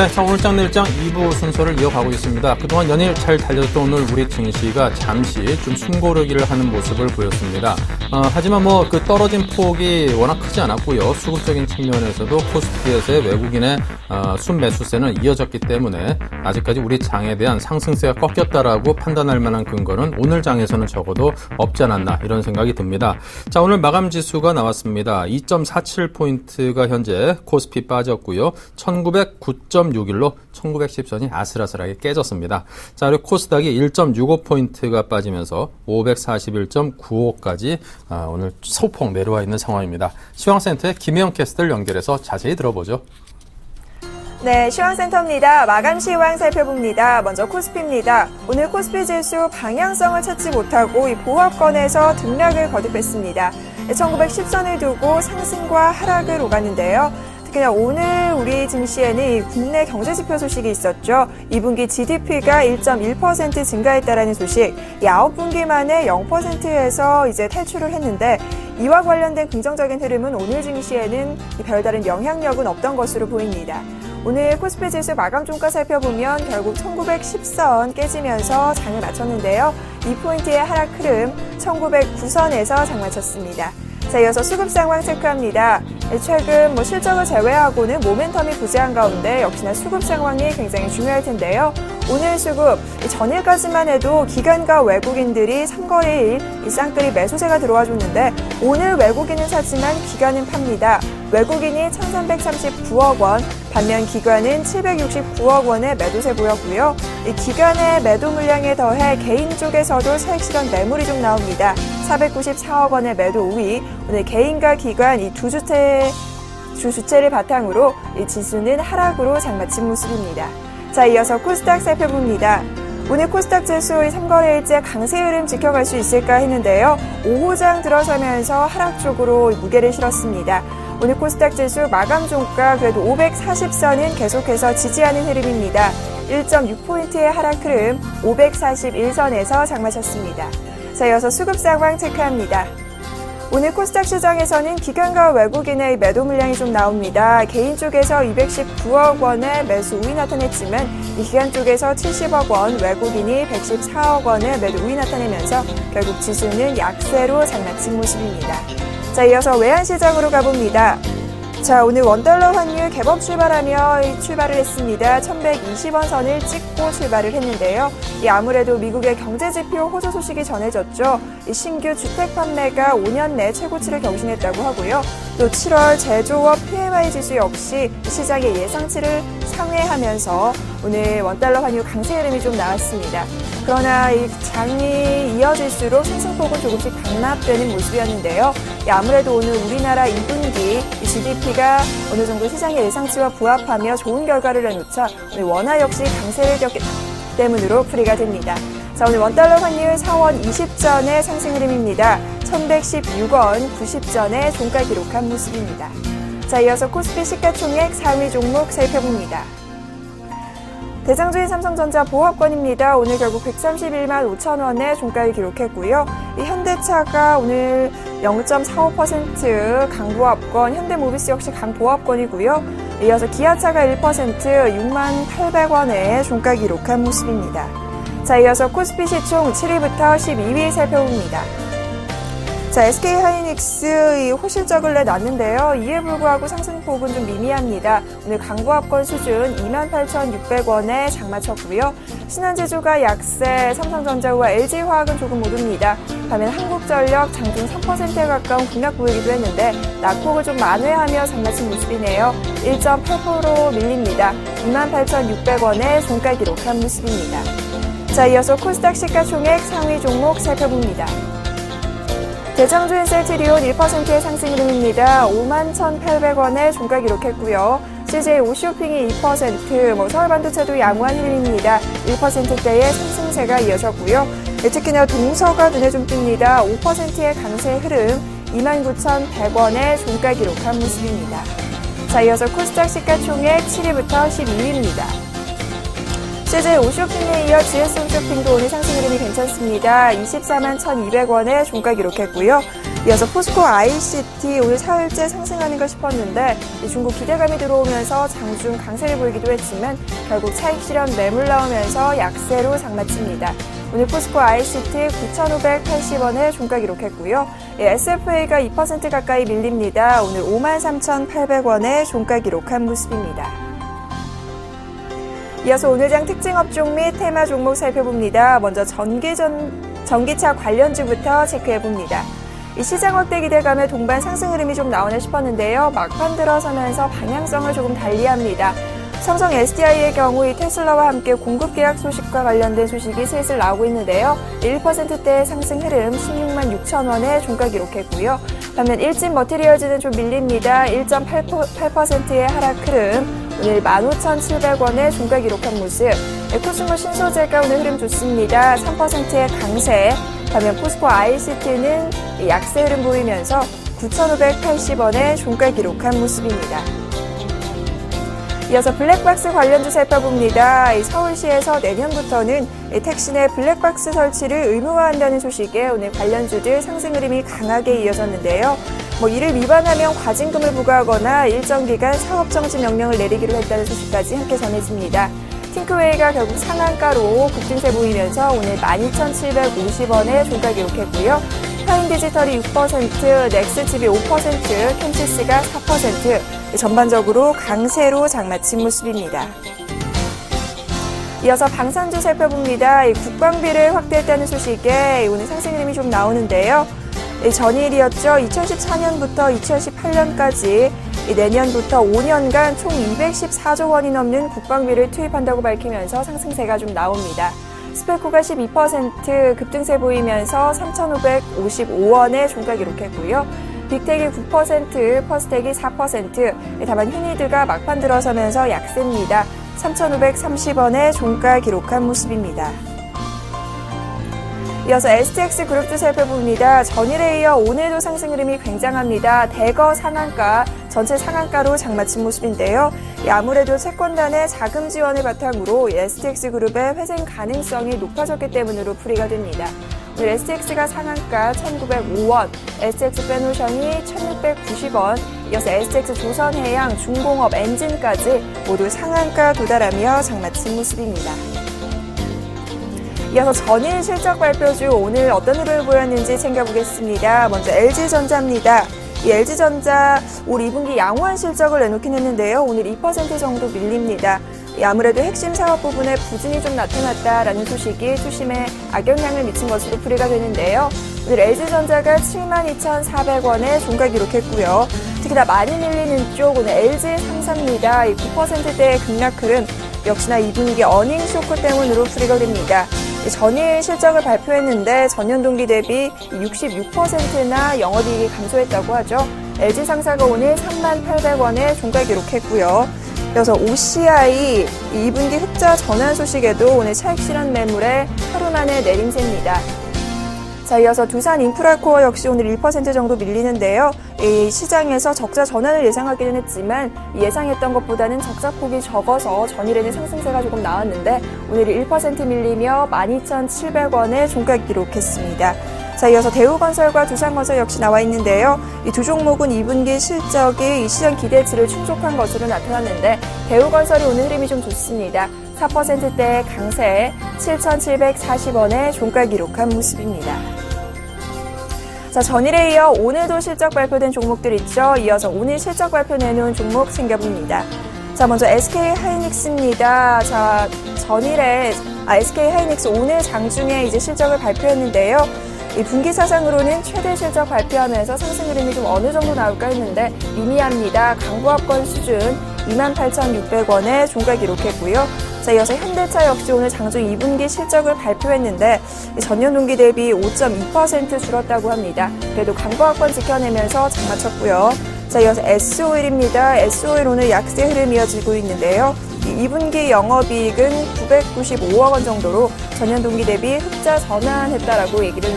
네, 자, 오늘장 내일장 2부 순서를 이어가고 있습니다. 그동안 연일 잘 달렸던 오늘 우리 증시가 잠시 좀 숨고르기를 하는 모습을 보였습니다. 하지만 그 떨어진 폭이 워낙 크지 않았고요. 수급적인 측면에서도 코스피에서의 외국인의 순매수세는 이어졌기 때문에 아직까지 우리 장에 대한 상승세가 꺾였다라고 판단할 만한 근거는 오늘 장에서는 적어도 없지 않았나 이런 생각이 듭니다. 자, 오늘 마감 지수가 나왔습니다. 2.47포인트가 현재 코스피 빠졌고요. 1909.61로 1910선이 아슬아슬하게 깨졌습니다. 자, 그리고 코스닥이 1.65포인트가 빠지면서 541.95까지 오늘 소폭 내려와 있는 상황입니다. 시황센터의 김혜영 캐스터를 연결해서 자세히 들어보죠. 네, 시황센터입니다. 마감 시황 살펴봅니다. 먼저 코스피입니다. 오늘 코스피 지수 방향성을 찾지 못하고 이 보합권에서 등락을 거듭했습니다. 1910선을 두고 상승과 하락을 오갔는데요. 특히나 오늘 우리 증시에는 국내 경제지표 소식이 있었죠. 2분기 GDP가 1.1% 증가했다라는 소식, 9분기 만에 0%에서 이제 탈출을 했는데 이와 관련된 긍정적인 흐름은 오늘 증시에는 별다른 영향력은 없던 것으로 보입니다. 오늘 코스피 지수 마감 종가 살펴보면 결국 1910선 깨지면서 장을 마쳤는데요. 2포인트의 하락 흐름 1909선에서 장 마쳤습니다. 자, 이어서 수급 상황 체크합니다. 최근 실적을 제외하고는 모멘텀이 부재한 가운데 역시나 수급 상황이 굉장히 중요할 텐데요. 오늘 수급, 전일까지만 해도 기관과 외국인들이 삼거래일 이 쌍끌이 매수세가 들어와줬는데 오늘 외국인은 사지만 기관은 팝니다. 외국인이 1,339억 원, 반면 기관은 769억 원의 매도세 보였고요. 이 기관의 매도 물량에 더해 개인 쪽에서도 차익 실현 매물이 좀 나옵니다. 494억 원의 매도 우위, 오늘 개인과 기관 이 두 주체를 바탕으로 이 지수는 하락으로 장마친 모습입니다. 자, 이어서 코스닥 살펴봅니다. 오늘 코스닥 지수 3거래일째 강세 흐름 지켜갈 수 있을까 했는데요. 5호장 들어서면서 하락 쪽으로 무게를 실었습니다. 오늘 코스닥 지수 마감 종가 그래도 540선은 계속해서 지지하는 흐름입니다. 1.6포인트의 하락 흐름 541선에서 장마쳤습니다. 자, 이어서 수급 상황 체크합니다. 오늘 코스닥 시장에서는 기관과 외국인의 매도 물량이 좀 나옵니다. 개인 쪽에서 219억 원의 매수 우위 나타냈지만 이 기관 쪽에서 70억 원, 외국인이 114억 원의 매도 우위 나타내면서 결국 지수는 약세로 장마친 모습입니다. 자, 이어서 외환시장으로 가봅니다. 자, 오늘 원달러 환율 개법 출발하며 출발을 했습니다. 1120원 선을 찍고 출발을 했는데요. 아무래도 미국의 경제지표 호조 소식이 전해졌죠. 신규 주택 판매가 5년 내 최고치를 경신했다고 하고요. 또 7월 제조업 PMI 지수 역시 시장의 예상치를 상회하면서 오늘 원달러 환율 강세 흐름이 좀 나왔습니다. 그러나 이 장이 이어질수록 상승폭은 조금씩 반납되는 모습이었는데요. 아무래도 오늘 우리나라 2분기 GDP가 어느 정도 시장의 예상치와 부합하며 좋은 결과를 내놓자 오늘 원화 역시 강세를 겪기 때문으로 풀이가 됩니다. 자, 오늘 원달러 환율 4원 20전의 상승 흐름입니다. 1116원 90전의 종가 기록한 모습입니다. 자, 이어서 코스피 시가총액 상위 종목 살펴봅니다. 대장주인 삼성전자 보합권입니다. 오늘 결국 131만 5천 원의 종가를 기록했고요. 이 현대차가 오늘 0.45% 강보합권, 현대모비스 역시 강보합권이고요. 이어서 기아차가 1% 6만 800원의 종가 기록한 모습입니다. 자, 이어서 코스피 시총 7위부터 12위 살펴봅니다. 자, SK하이닉스 호실적을 내놨는데요. 이에 불구하고 상승폭은 좀 미미합니다. 오늘 강보합권 수준 28,600원에 장마쳤고요. 신한제조가 약세, 삼성전자와 LG화학은 조금 오릅니다. 반면 한국전력 장중 3%에 가까운 급락 보이기도 했는데 낙폭을 좀 만회하며 장마친 모습이네요. 1.8% 밀립니다. 28,600원에 종가 기록한 모습입니다. 자, 이어서 코스닥 시가총액 상위 종목 살펴봅니다. 대장주인 셀트리온 1%의 상승 흐름입니다. 51,800원의 종가 기록했고요. CJ 오쇼핑이 2%, 서울반도체도 양호한 흐름입니다. 1%대의 상승세가 이어졌고요. 특히나 동서가 눈에 좀 띕니다. 5%의 강세 흐름, 29,100원의 종가 기록한 모습입니다. 자, 이어서 코스닥 시가총액 7위부터 12위입니다. CJ 오쇼핑에 이어 GS 홈쇼핑도 오늘 상승 흐름이 괜찮습니다. 24만 1,200원의 종가 기록했고요. 이어서 포스코 ICT 오늘 사흘째 상승하는가 싶었는데 중국 기대감이 들어오면서 장중 강세를 보이기도 했지만 결국 차익 실현 매물 나오면서 약세로 장마칩니다. 오늘 포스코 ICT 9,580원에 종가 기록했고요. SFA가 2% 가까이 밀립니다. 오늘 53,800원에 종가 기록한 모습입니다. 이어서 오늘 장 특징 업종 및 테마 종목 살펴봅니다. 먼저 전기차 관련주부터 체크해봅니다. 이 시장 확대 기대감에 동반 상승 흐름이 좀 나오나 싶었는데요. 막판 들어서면서 방향성을 조금 달리합니다. 삼성 SDI의 경우 이 테슬라와 함께 공급 계약 소식과 관련된 소식이 슬슬 나오고 있는데요. 1%대의 상승 흐름 16만 6천 원에 종가 기록했고요. 반면 일진 머티리얼즈는 좀 밀립니다. 1.8%의 하락 흐름 오늘 15,700원에 종가 기록한 모습. 코스모 신소재가 오늘 흐름 좋습니다. 3%의 강세. 반면 포스코 ICT는 약세 흐름 보이면서 9,580원에 종가 기록한 모습입니다. 이어서 블랙박스 관련주 살펴봅니다. 서울시에서 내년부터는 택시 내 블랙박스 설치를 의무화한다는 소식에 오늘 관련주들 상승 흐름이 강하게 이어졌는데요. 이를 위반하면 과징금을 부과하거나 일정 기간 사업정지 명령을 내리기로 했다는 소식까지 함께 전해집니다. 팅크웨이가 결국 상한가로 급등세 보이면서 오늘 12,750원에 종가 기록했고요. 파인디지털이 6%, 넥스칩이 5%, 캠시스가 4%, 전반적으로 강세로 장마친 모습입니다. 이어서 방산주 살펴봅니다. 국방비를 확대했다는 소식에 오늘 상승 흐름이 좀 나오는데요. 전일이었죠. 2014년부터 2018년까지 내년부터 5년간 총 214조 원이 넘는 국방비를 투입한다고 밝히면서 상승세가 좀 나옵니다. 스펠코가 12% 급등세 보이면서 3,555원에 종가 기록했고요. 빅텍이 9%, 퍼스텍이 4%, 다만 휴니드가 막판 들어서면서 약세입니다. 3,530원에 종가 기록한 모습입니다. 이어서 STX 그룹도 살펴봅니다. 전일에 이어 오늘도 상승 흐름이 굉장합니다. 대거 상한가, 전체 상한가로 장마친 모습인데요. 아무래도 채권단의 자금 지원을 바탕으로 STX 그룹의 회생 가능성이 높아졌기 때문으로 풀이가 됩니다. 오늘 STX가 상한가 1,905원, STX 페노션이 1,690원, 이어서 STX 조선해양, 중공업, 엔진까지 모두 상한가 도달하며 장마친 모습입니다. 이어서 전일 실적 발표주 오늘 어떤 흐름을 보였는지 챙겨보겠습니다. 먼저 LG전자입니다. 이 LG전자 올 2분기 양호한 실적을 내놓긴 했는데요. 오늘 2% 정도 밀립니다. 아무래도 핵심 사업 부분에 부진이 좀 나타났다라는 소식이 투심에 악영향을 미친 것으로 풀이가 되는데요. 오늘 LG전자가 72,400원에 종가 기록했고요. 특히나 많이 밀리는 쪽 오늘 LG상사입니다. 이 9%대의 급락 흐름 역시나 2분기 어닝 쇼크 때문으로 풀이가 됩니다. 전일 실적을 발표했는데 전년 동기 대비 66%나 영업이익이 감소했다고 하죠. LG상사가 오늘 38,800원에 종가 기록했고요. 이어서 OCI 2분기 흑자 전환 소식에도 오늘 차익 실현 매물에 하루 만에 내림세입니다. 자, 이어서 두산인프라코어 역시 오늘 1% 정도 밀리는데요. 이 시장에서 적자 전환을 예상하기는 했지만 예상했던 것보다는 적자폭이 적어서 전일에는 상승세가 조금 나왔는데 오늘 1% 밀리며 12,700원에 종가 기록했습니다. 자, 이어서 대우건설과 두산건설 역시 나와 있는데요. 이 두 종목은 2분기 실적이 이 시장 기대치를 충족한 것으로 나타났는데 대우건설이 오늘 흐름이 좀 좋습니다. 4%대의 강세 7,740원에 종가 기록한 모습입니다. 자, 전일에 이어 오늘도 실적 발표된 종목들 있죠. 이어서 오늘 실적 발표 내놓은 종목 챙겨봅니다. 자, 먼저 SK하이닉스입니다. 자, 전일에 SK하이닉스 오늘 장중에 이제 실적을 발표했는데요. 이 분기 사상으로는 최대 실적 발표하면서 상승 흐름이 좀 어느 정도 나올까 했는데 미미합니다. 강보합권 수준 28,600원에 종가 기록했고요. 자, 이어서 현대차 역시 오늘 장중 2분기 실적을 발표했는데 전년 동기 대비 5.2% 줄었다고 합니다. 그래도 강보합권 지켜내면서 장마쳤고요. 자, 이어서 S오일입니다. S오일 오늘 약세 흐름 이어지고 있는데요. 2분기 영업이익은 995억 원 정도로 전년 동기 대비 흑자 전환했다라고 얘기를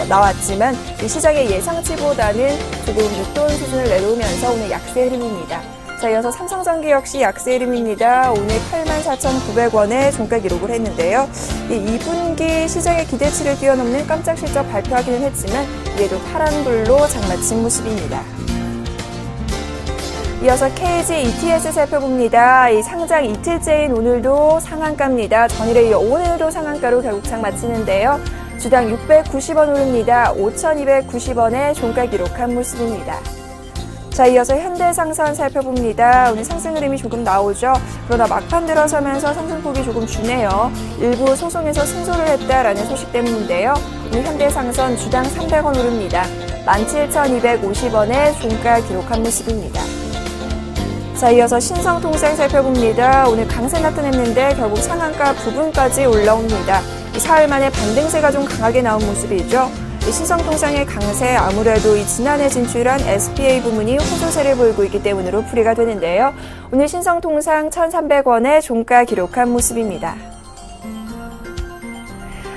나왔지만 이 시장의 예상치보다는 조금 늦돈 수준을 내놓으면서 오늘 약세 흐름입니다. 자, 이어서 삼성전기 역시 약세 흐름입니다. 오늘 84,900원에 종가 기록을 했는데요. 2분기 시장의 기대치를 뛰어넘는 깜짝 실적 발표하기는 했지만 이에도 파란불로 장마친 모습입니다. 이어서 KG ETS 살펴봅니다. 이 상장 이틀째인 오늘도 상한가입니다. 전일에 이어 오늘도 상한가로 결국 장마치는데요. 주당 690원 오릅니다. 5,290원에 종가 기록한 모습입니다. 자, 이어서 현대상선 살펴봅니다. 오늘 상승 흐름이 조금 나오죠. 그러나 막판 들어서면서 상승폭이 조금 주네요. 일부 소송에서 승소를 했다라는 소식 때문인데요. 오늘 현대상선 주당 300원 오릅니다. 17,250원에 종가 기록한 모습입니다. 자, 이어서 신성통상 살펴봅니다. 오늘 강세 나타냈는데 결국 상한가 부분까지 올라옵니다. 사흘 만에 반등세가 좀 강하게 나온 모습이죠. 신성통상의 강세, 아무래도 이 지난해 진출한 SPA 부문이 호조세를 보이고 있기 때문으로 풀이가 되는데요. 오늘 신성통상 1,300원에 종가 기록한 모습입니다.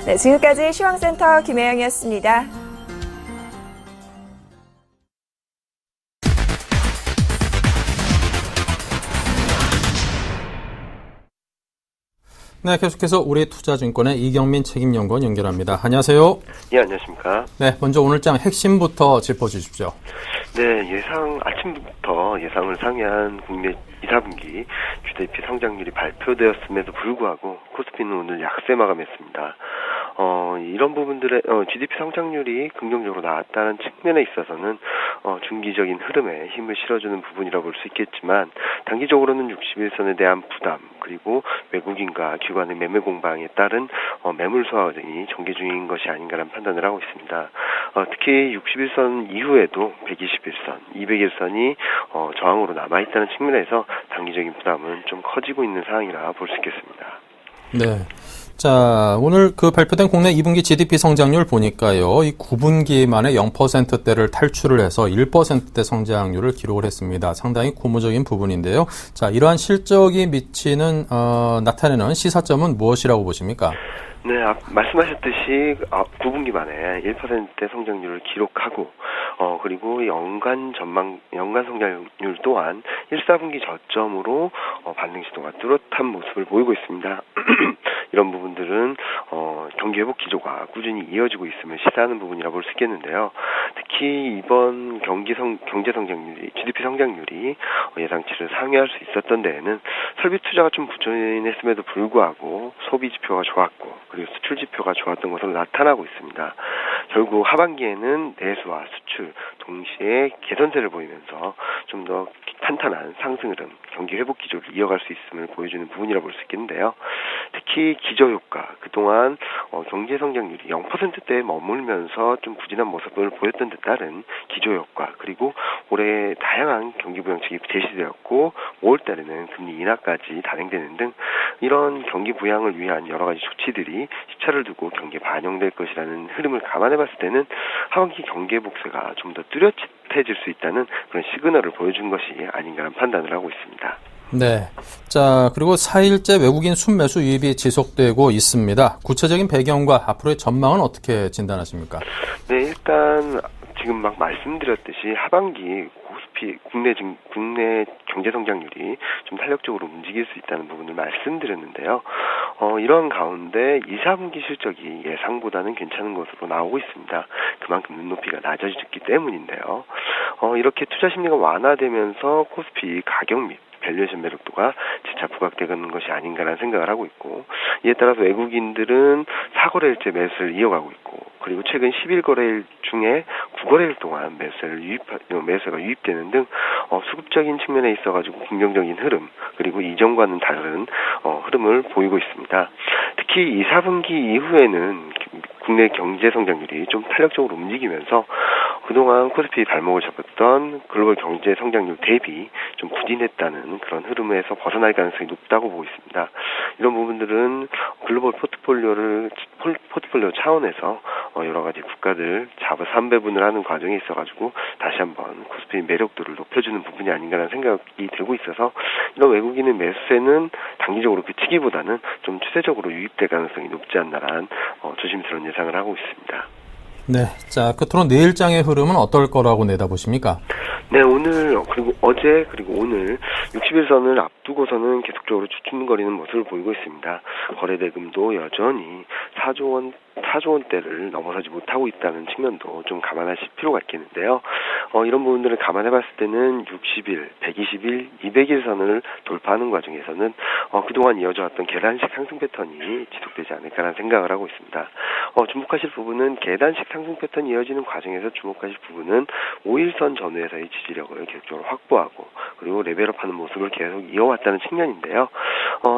네, 지금까지 시황센터 김혜영이었습니다. 네, 계속해서 우리투자증권의 이경민 책임연구원 연결합니다. 안녕하세요. 예, 안녕하십니까. 네, 먼저 오늘장 핵심부터 짚어주십시오. 네, 아침부터 예상을 상회한 국내 2, 4분기 GDP 성장률이 발표되었음에도 불구하고 코스피는 오늘 약세 마감했습니다. 이런 부분들의 GDP 성장률이 긍정적으로 나왔다는 측면에 있어서는 중기적인 흐름에 힘을 실어주는 부분이라 볼 수 있겠지만 단기적으로는 60일선에 대한 부담 그리고 외국인과 기관의 매매 공방에 따른 매물 소화 등이 전개 중인 것이 아닌가라는 판단을 하고 있습니다. 특히 60일선 이후에도 121선, 200일선이 저항으로 남아있다는 측면에서 단기적인 부담은 좀 커지고 있는 상황이라 볼 수 있겠습니다. 네. 자, 오늘 발표된 국내 2분기 GDP 성장률 보니까요, 이 9분기 만에 0%대를 탈출을 해서 1%대 성장률을 기록을 했습니다. 상당히 고무적인 부분인데요. 자, 이러한 실적이 나타내는 시사점은 무엇이라고 보십니까? 네, 말씀하셨듯이 9분기 만에 1%대 성장률을 기록하고 그리고 연간 성장률 또한 1, 4분기 저점으로 반등 시도가 뚜렷한 모습을 보이고 있습니다. 이런 부분들은 경기 회복 기조가 꾸준히 이어지고 있음을 시사하는 부분이라 볼 수 있겠는데요. 특히 이번 경제 성장률이 GDP 성장률이 예상치를 상회할 수 있었던 데에는 설비 투자가 좀 부진했음에도 불구하고 소비 지표가 좋았고 그리고 수출 지표가 좋았던 것으로 나타나고 있습니다. 결국 하반기에는 내수와 수출 동시에 개선세를 보이면서 좀 더 탄탄한 상승 흐름, 경기 회복 기조를 이어갈 수 있음을 보여주는 부분이라 볼 수 있겠는데요. 특히 기저효과, 그동안 경제 성장률이 0%대에 머물면서 좀 부진한 모습을 보였던 데 따른 기저효과, 그리고 올해 다양한 경기 부양책이 제시되었고 5월달에는 금리 인하까지 단행되는 등 이런 경기 부양을 위한 여러 가지 조치들이 시차를 두고 경기에 반영될 것이라는 흐름을 감안해봤을 때는 하반기 경기 회복세가 좀 더 뚜렷해질 수 있다는 그런 시그널을 보여준 것이 아닌가라는 판단을 하고 있습니다. 네. 자, 그리고 4일째 외국인 순매수 유입이 지속되고 있습니다. 구체적인 배경과 앞으로의 전망은 어떻게 진단하십니까? 네, 일단 지금 막 말씀드렸듯이 하반기 코스피 국내 경제 성장률이 좀 탄력적으로 움직일 수 있다는 부분을 말씀드렸는데요. 이런 가운데 2, 4분기 실적이 예상보다는 괜찮은 것으로 나오고 있습니다. 그만큼 눈높이가 낮아졌기 때문인데요. 이렇게 투자 심리가 완화되면서 코스피 가격 및 밸류에이션 매력도가 재차 부각되는 것이 아닌가라는 생각을 하고 있고, 이에 따라서 외국인들은 4거래일째 매수를 이어가고 있고, 그리고 최근 11거래일 중에 9거래일 동안 매수가 유입되는 등 수급적인 측면에 있어가지고 긍정적인 흐름, 그리고 이전과는 다른 흐름을 보이고 있습니다. 특히 2, 4분기 이후에는 국내 경제 성장률이 좀 탄력적으로 움직이면서 그동안 코스피 발목을 잡았던 글로벌 경제 성장률 대비 좀 부진했다는 그런 흐름에서 벗어날 가능성이 높다고 보고 있습니다. 이런 부분들은 글로벌 포트폴리오 차원에서 여러 가지 국가들 자본 3배분을 하는 과정에 있어가지고 다시 한번 코스피 매력도를 높여주는 부분이 아닌가라는 생각이 들고 있어서 이런 외국인의 매수세는 단기적으로 그치기보다는 좀 추세적으로 유입될 가능성이 높지 않나라는 조심스러운 예상을 하고 있습니다. 네. 자, 끝으로 내일장의 흐름은 어떨 거라고 내다보십니까? 네, 오늘 그리고 어제 그리고 오늘 60일선을 앞두고서는 계속적으로 주춤거리는 모습을 보이고 있습니다. 거래대금도 여전히 4조 원대를 넘어서지 못하고 있다는 측면도 좀 감안하실 필요가 있겠는데요. 이런 부분들을 감안해 봤을 때는 60일, 120일, 200일선을 돌파하는 과정에서는 그동안 이어져왔던 계단식 상승 패턴이 지속되지 않을까라는 생각을 하고 있습니다. 주목하실 부분은 계단식 상승 패턴이 이어지는 과정에서 주목하실 부분은 5일선 전후에서의 지지력을 계속적으로 확보하고 그리고 레벨업하는 모습을 계속 이어왔다는 측면인데요.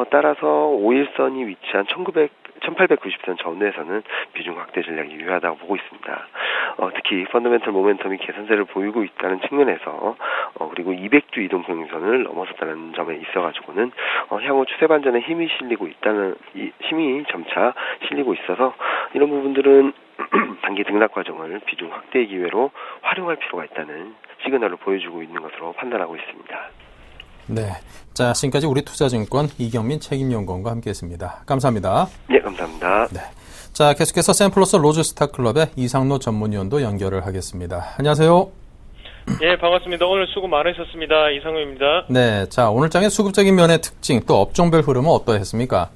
따라서 5일선이 위치한 1890선 전후에서는 비중 확대 전략이 유효하다고 보고 있습니다. 특히 펀더멘털 모멘텀이 개선세를 보이고 있다는 측면에서 그리고 200주 이동 평균선을 넘어섰다는 점에 있어가지고는 향후 추세 반전에 힘이 점차 실리고 있어서 이런 부분들은 단기 등락 과정을 비중 확대의 기회로 활용할 필요가 있다는 시그널을 보여주고 있는 것으로 판단하고 있습니다. 네. 자, 지금까지 우리투자증권 이경민 책임연구원과 함께했습니다. 감사합니다. 네, 감사합니다. 네. 자, 계속해서 샘플러스 로즈스타클럽의 이상로 전문위원도 연결을 하겠습니다. 안녕하세요. 예, 반갑습니다. 오늘 수고 많으셨습니다. 이상우입니다. 네. 자, 오늘 장의 수급적인 면의 특징, 또 업종별 흐름은 어떠했습니까?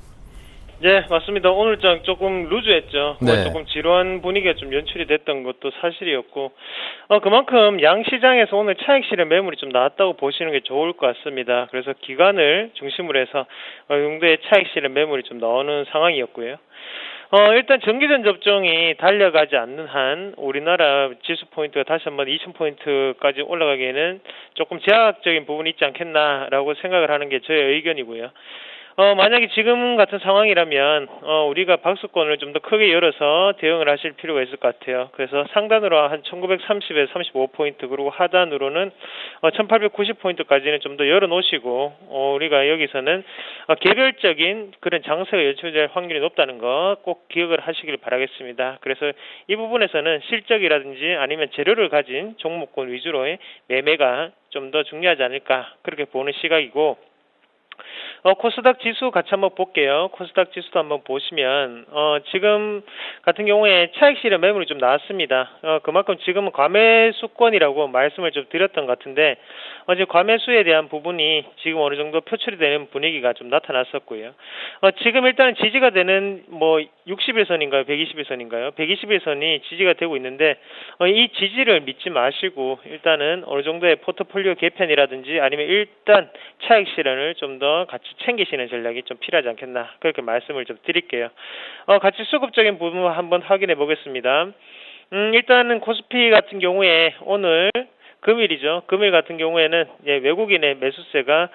예, 맞습니다. 오늘 장 조금 루즈했죠. 네. 조금 지루한 분위기가 좀 연출이 됐던 것도 사실이었고, 그만큼 양시장에서 오늘 차익 실현 매물이 좀 나왔다고 보시는 게 좋을 것 같습니다. 그래서 기관을 중심으로 해서 정도의 차익 실현 매물이 좀 나오는 상황이었고요. 일단 전기전 접종이 달려가지 않는 한 우리나라 지수 포인트가 다시 한번 2000포인트까지 올라가기에는 조금 제약적인 부분이 있지 않겠나라고 생각을 하는 게 저의 의견이고요. 만약에 지금 같은 상황이라면 우리가 박스권을 좀 더 크게 열어서 대응을 하실 필요가 있을 것 같아요. 그래서 상단으로 한 1930에서 35포인트 그리고 하단으로는 1890포인트까지는 좀 더 열어놓으시고 우리가 여기서는 개별적인 그런 장세가 연출될 확률이 높다는 거 꼭 기억을 하시길 바라겠습니다. 그래서 이 부분에서는 실적이라든지 아니면 재료를 가진 종목군 위주로의 매매가 좀 더 중요하지 않을까 그렇게 보는 시각이고, 코스닥 지수 같이 한번 볼게요. 코스닥 지수도 한번 보시면 지금 같은 경우에 차익 실현 매물이 좀 나왔습니다. 그만큼 지금은 과매수권이라고 말씀을 좀 드렸던 것 같은데 이제 과매수에 대한 부분이 지금 어느 정도 표출이 되는 분위기가 좀 나타났었고요. 지금 일단은 지지가 되는 60일선인가요? 120일선인가요? 120일선이 지지가 되고 있는데 이 지지를 믿지 마시고 일단은 어느 정도의 포트폴리오 개편이라든지 아니면 일단 차익 실현을 좀 더 같이 챙기시는 전략이 좀 필요하지 않겠나 그렇게 말씀을 좀 드릴게요. 같이 수급적인 부분 한번 확인해 보겠습니다. 일단은 코스피 같은 경우에 오늘 금일이죠. 금일 같은 경우에는 외국인의 매수세가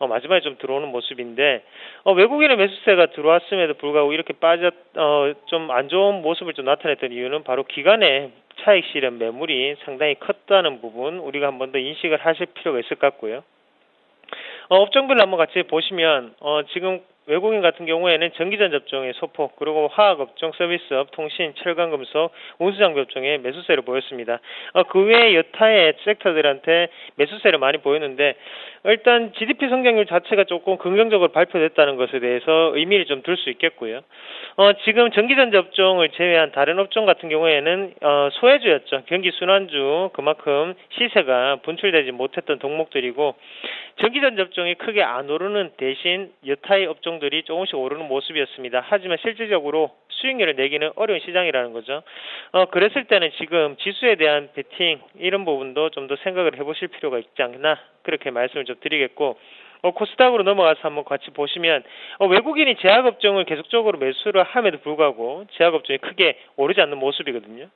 마지막에 좀 들어오는 모습인데 외국인의 매수세가 들어왔음에도 불구하고 이렇게 좀 안 좋은 모습을 좀 나타냈던 이유는 바로 기관의 차익 실현 매물이 상당히 컸다는 부분 우리가 한 번 더 인식을 하실 필요가 있을 것 같고요. 업종별로 한번 같이 보시면 지금 외국인 같은 경우에는 전기전 접종의 소폭 그리고 화학업종, 서비스업, 통신, 철강금속, 운수장비 업종에 매수세를 보였습니다. 그 외에 여타의 섹터들한테 매수세를 많이 보였는데 일단 GDP 성장률 자체가 조금 긍정적으로 발표됐다는 것에 대해서 의미를 좀 둘 수 있겠고요. 지금 전기전 접종을 제외한 다른 업종 같은 경우에는 소외주였죠. 경기 순환주 그만큼 시세가 분출되지 못했던 종목들이고 전기전 접종이 크게 안 오르는 대신 여타의 업종들이 조금씩 오르는 모습이었습니다. 하지만 실질적으로 수익률을 내기는 어려운 시장이라는 거죠. 그랬을 때는 지금 지수에 대한 베팅 이런 부분도 좀 더 생각을 해보실 필요가 있지 않나 그렇게 말씀을 좀 드리겠고, 코스닥으로 넘어가서 한번 같이 보시면 외국인이 제약업종을 계속적으로 매수를 함에도 불구하고 제약업종이 크게 오르지 않는 모습이거든요.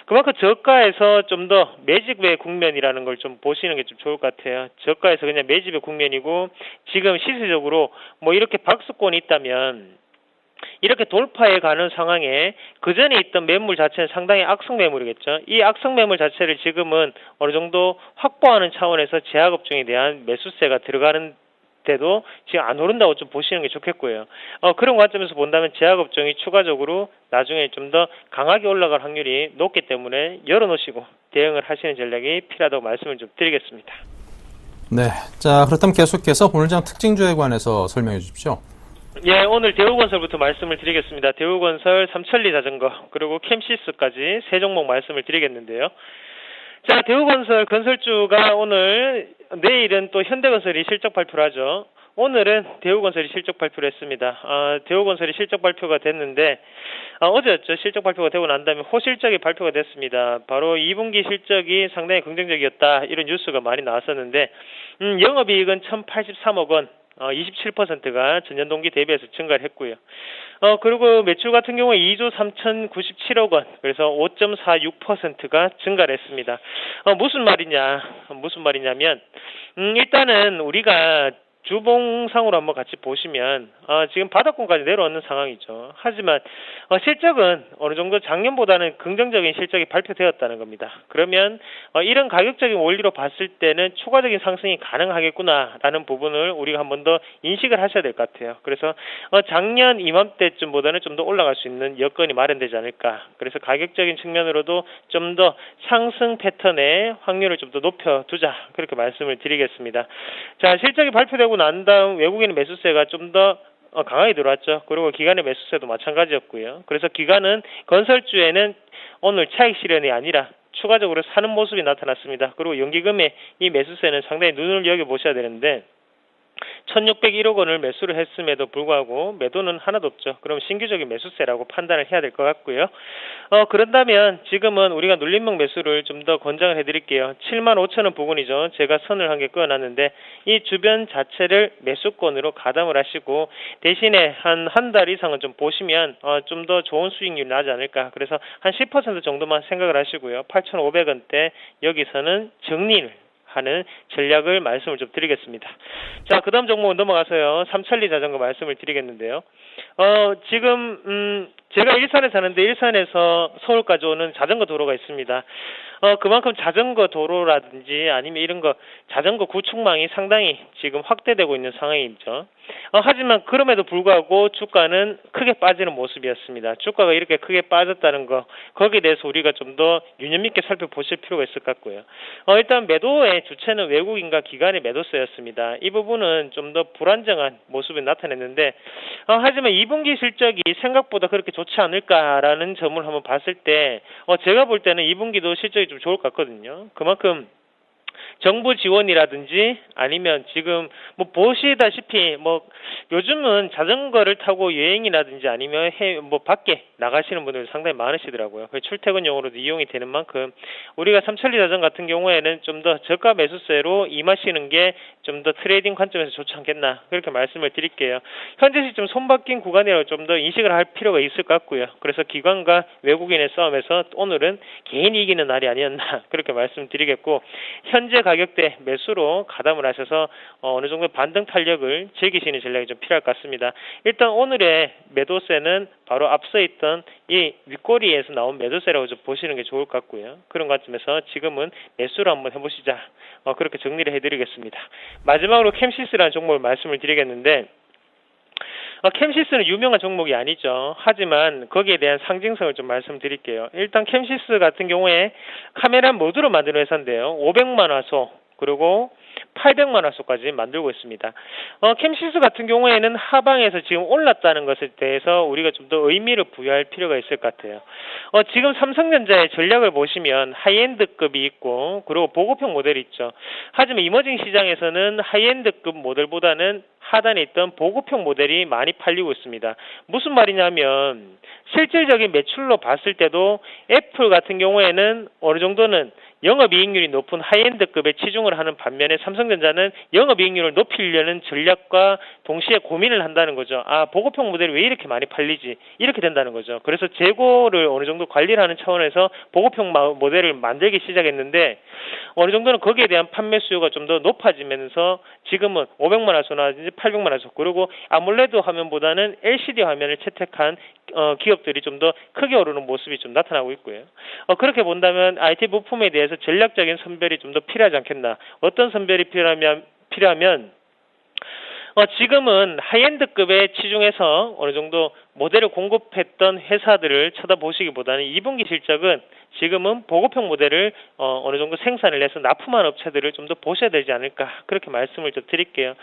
그만큼 저가에서 좀 더 매집의 국면이라는 걸 좀 보시는 게 좀 좋을 것 같아요. 저가에서 그냥 매집의 국면이고 지금 시세적으로 이렇게 박스권이 있다면 이렇게 돌파해 가는 상황에 그전에 있던 매물 자체는 상당히 악성 매물이겠죠. 이 악성 매물 자체를 지금은 어느 정도 확보하는 차원에서 제약업종에 대한 매수세가 들어가는 때도 지금 안 오른다고 좀 보시는 게 좋겠고요. 그런 관점에서 본다면 제약업종이 추가적으로 나중에 좀 더 강하게 올라갈 확률이 높기 때문에 열어놓으시고 대응을 하시는 전략이 필요하다고 말씀을 좀 드리겠습니다. 네. 자, 그렇다면 계속해서 오늘 장 특징주에 관해서 설명해 주십시오. 예, 오늘 대우건설부터 말씀을 드리겠습니다. 대우건설, 삼천리 자전거, 그리고 캠시스까지 세 종목 말씀을 드리겠는데요. 자, 대우건설 건설주가 오늘, 내일은 또 현대건설이 실적 발표를 하죠. 오늘은 대우건설이 실적 발표를 했습니다. 대우건설이 실적 발표가 됐는데, 어제였죠. 실적 발표가 되고 난 다음에 호실적이 발표가 됐습니다. 바로 2분기 실적이 상당히 긍정적이었다. 이런 뉴스가 많이 나왔었는데, 영업이익은 1,083억 원. 27%가 전년 동기 대비해서 증가를 했고요. 그리고 매출 같은 경우에 2조 3,097억 원, 그래서 5.46%가 증가를 했습니다. 무슨 말이냐면, 일단은 우리가 주봉상으로 한번 같이 보시면 지금 바닥권까지 내려오는 상황이죠. 하지만 실적은 어느 정도 작년보다는 긍정적인 실적이 발표되었다는 겁니다. 그러면 이런 가격적인 원리로 봤을 때는 추가적인 상승이 가능하겠구나라는 부분을 우리가 한 번 더 인식을 하셔야 될 것 같아요. 그래서 작년 이맘때쯤보다는 좀 더 올라갈 수 있는 여건이 마련되지 않을까. 그래서 가격적인 측면으로도 좀 더 상승 패턴의 확률을 좀 더 높여두자, 그렇게 말씀을 드리겠습니다. 자, 실적이 발표되고 난 다음 외국인 매수세가 좀 더 강하게 들어왔죠. 그리고 기관의 매수세도 마찬가지였고요. 그래서 기관은 건설주에는 오늘 차익 실현이 아니라 추가적으로 사는 모습이 나타났습니다. 그리고 연기금의 이 매수세는 상당히 눈을 여겨보셔야 되는데 1,601억 원을 매수를 했음에도 불구하고 매도는 하나도 없죠. 그럼 신규적인 매수세라고 판단을 해야 될 것 같고요. 그런다면 지금은 우리가 눌림목 매수를 좀 더 권장을 해드릴게요. 75,000원 부근이죠. 제가 선을 한 개 그어놨는데 이 주변 자체를 매수권으로 가담을 하시고 대신에 한 달 이상은 좀 보시면 좀 더 좋은 수익률이 나지 않을까. 그래서 한 10% 정도만 생각을 하시고요. 8,500원대 여기서는 정리를 하는 전략을 말씀을 좀 드리겠습니다. 자, 그 다음 종목은 넘어가서요. 삼천리 자전거 말씀을 드리겠는데요. 지금 제가 일산에 사는데 일산에서 서울까지 오는 자전거 도로가 있습니다. 그만큼 자전거 도로라든지 아니면 이런 거 자전거 구축망이 상당히 지금 확대되고 있는 상황이죠. 하지만 그럼에도 불구하고 주가는 크게 빠지는 모습이었습니다. 주가가 이렇게 크게 빠졌다는 거, 거기에 대해서 우리가 좀 더 유념 있게 살펴보실 필요가 있을 것 같고요. 일단 매도의 주체는 외국인과 기관의 매도세였습니다. 이 부분은 좀 더 불안정한 모습이 나타냈는데, 하지만 2분기 실적이 생각보다 그렇게 좋지 않을까라는 점을 한번 봤을 때, 제가 볼 때는 2분기도 실적이 좀 좋을 것 같거든요. 그만큼 정부 지원이라든지 아니면 지금 뭐 보시다시피 뭐 요즘은 자전거를 타고 여행이라든지 아니면 뭐 밖에 나가시는 분들 상당히 많으시더라고요. 출퇴근용으로도 이용이 되는 만큼 우리가 삼천리 자전거 같은 경우에는 좀 더 저가 매수세로 임하시는 게 좀 더 트레이딩 관점에서 좋지 않겠나, 그렇게 말씀을 드릴게요. 현재 시점 손바뀐 구간이라고 좀 더 인식을 할 필요가 있을 것 같고요. 그래서 기관과 외국인의 싸움에서 오늘은 개인이 이기는 날이 아니었나, 그렇게 말씀드리겠고, 현재 가격대 매수로 가담을 하셔서 어느 정도 반등 탄력을 즐기시는 전략이 좀 필요할 것 같습니다. 일단 오늘의 매도세는 바로 앞서 있던 이 윗꼬리에서 나온 매도세라고 좀 보시는 게 좋을 것 같고요. 그런 관점에서 지금은 매수를 한번 해보시자, 그렇게 정리를 해드리겠습니다. 마지막으로 캠시스라는 종목을 말씀을 드리겠는데, 캠시스는 유명한 종목이 아니죠. 하지만 거기에 대한 상징성을 좀 말씀드릴게요. 일단 캠시스 같은 경우에 카메라 모듈을 만드는 회사인데요. 500만 화소 그리고 800만 화소까지 만들고 있습니다. 캠시스 같은 경우에는 하방에서 지금 올랐다는 것에 대해서 우리가 좀 더 의미를 부여할 필요가 있을 것 같아요. 지금 삼성전자의 전략을 보시면 하이엔드급이 있고 그리고 보급형 모델이 있죠. 하지만 이머징 시장에서는 하이엔드급 모델보다는 하단에 있던 보급형 모델이 많이 팔리고 있습니다. 무슨 말이냐면 실질적인 매출로 봤을 때도 애플 같은 경우에는 어느 정도는 영업이익률이 높은 하이엔드급에 치중을 하는 반면에 삼성전자는 영업이익률을 높이려는 전략과 동시에 고민을 한다는 거죠. 보급형 모델이 왜 이렇게 많이 팔리지? 이렇게 된다는 거죠. 그래서 재고를 어느 정도 관리를 하는 차원에서 보급형 모델을 만들기 시작했는데 어느 정도는 거기에 대한 판매 수요가 좀 더 높아지면서 지금은 500만 화소나 800만 화소 그리고 아몰레드 화면보다는 LCD 화면을 채택한 기업들이 좀 더 크게 오르는 모습이 좀 나타나고 있고요. 그렇게 본다면 IT 부품에 대해서 전략적인 선별이 좀 더 필요하지 않겠나. 어떤 선별이 필요하면 지금은 하이엔드급에 치중해서 어느 정도 모델을 공급했던 회사들을 쳐다보시기보다는 2분기 실적은 지금은 보급형 모델을 어느 정도 생산을 해서 납품한 업체들을 좀 더 보셔야 되지 않을까 그렇게 말씀을 좀 드릴게요.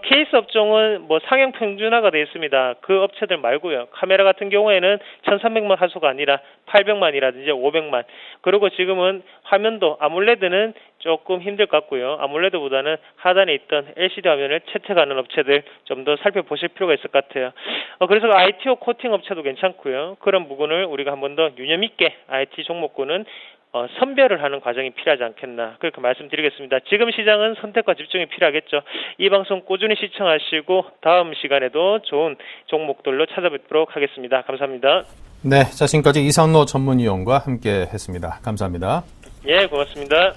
케이스 업종은 뭐 상용 평준화가 되어 있습니다. 그 업체들 말고요. 카메라 같은 경우에는 1300만 화소가 아니라 800만이라든지 500만. 그리고 지금은 화면도 아몰레드는 조금 힘들 것 같고요. 아몰레드보다는 하단에 있던 LCD 화면을 채택하는 업체들 좀 더 살펴보실 필요가 있을 것 같아요. 그래서 ITO 코팅 업체도 괜찮고요. 그런 부분을 우리가 한 번 더 유념 있게 IT 종목군은 선별을 하는 과정이 필요하지 않겠나 그렇게 말씀드리겠습니다. 지금 시장은 선택과 집중이 필요하겠죠. 이 방송 꾸준히 시청하시고 다음 시간에도 좋은 종목들로 찾아뵙도록 하겠습니다. 감사합니다. 네, 자, 지금까지 이상로 전문위원과 함께 했습니다. 감사합니다. 예, 고맙습니다.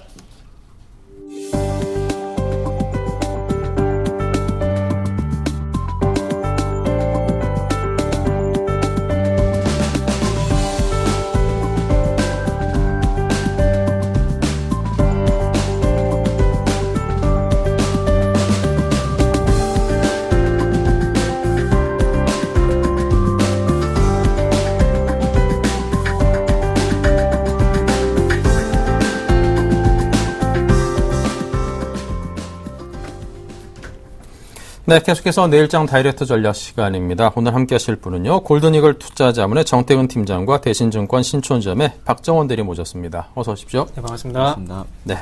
네, 계속해서 내일장 다이렉트 전략 시간입니다. 오늘 함께 하실 분은요, 골든이글 투자자문의 정태근 팀장과 대신증권 신촌점의 박정원 대리 모셨습니다. 어서 오십시오. 네, 반갑습니다. 네.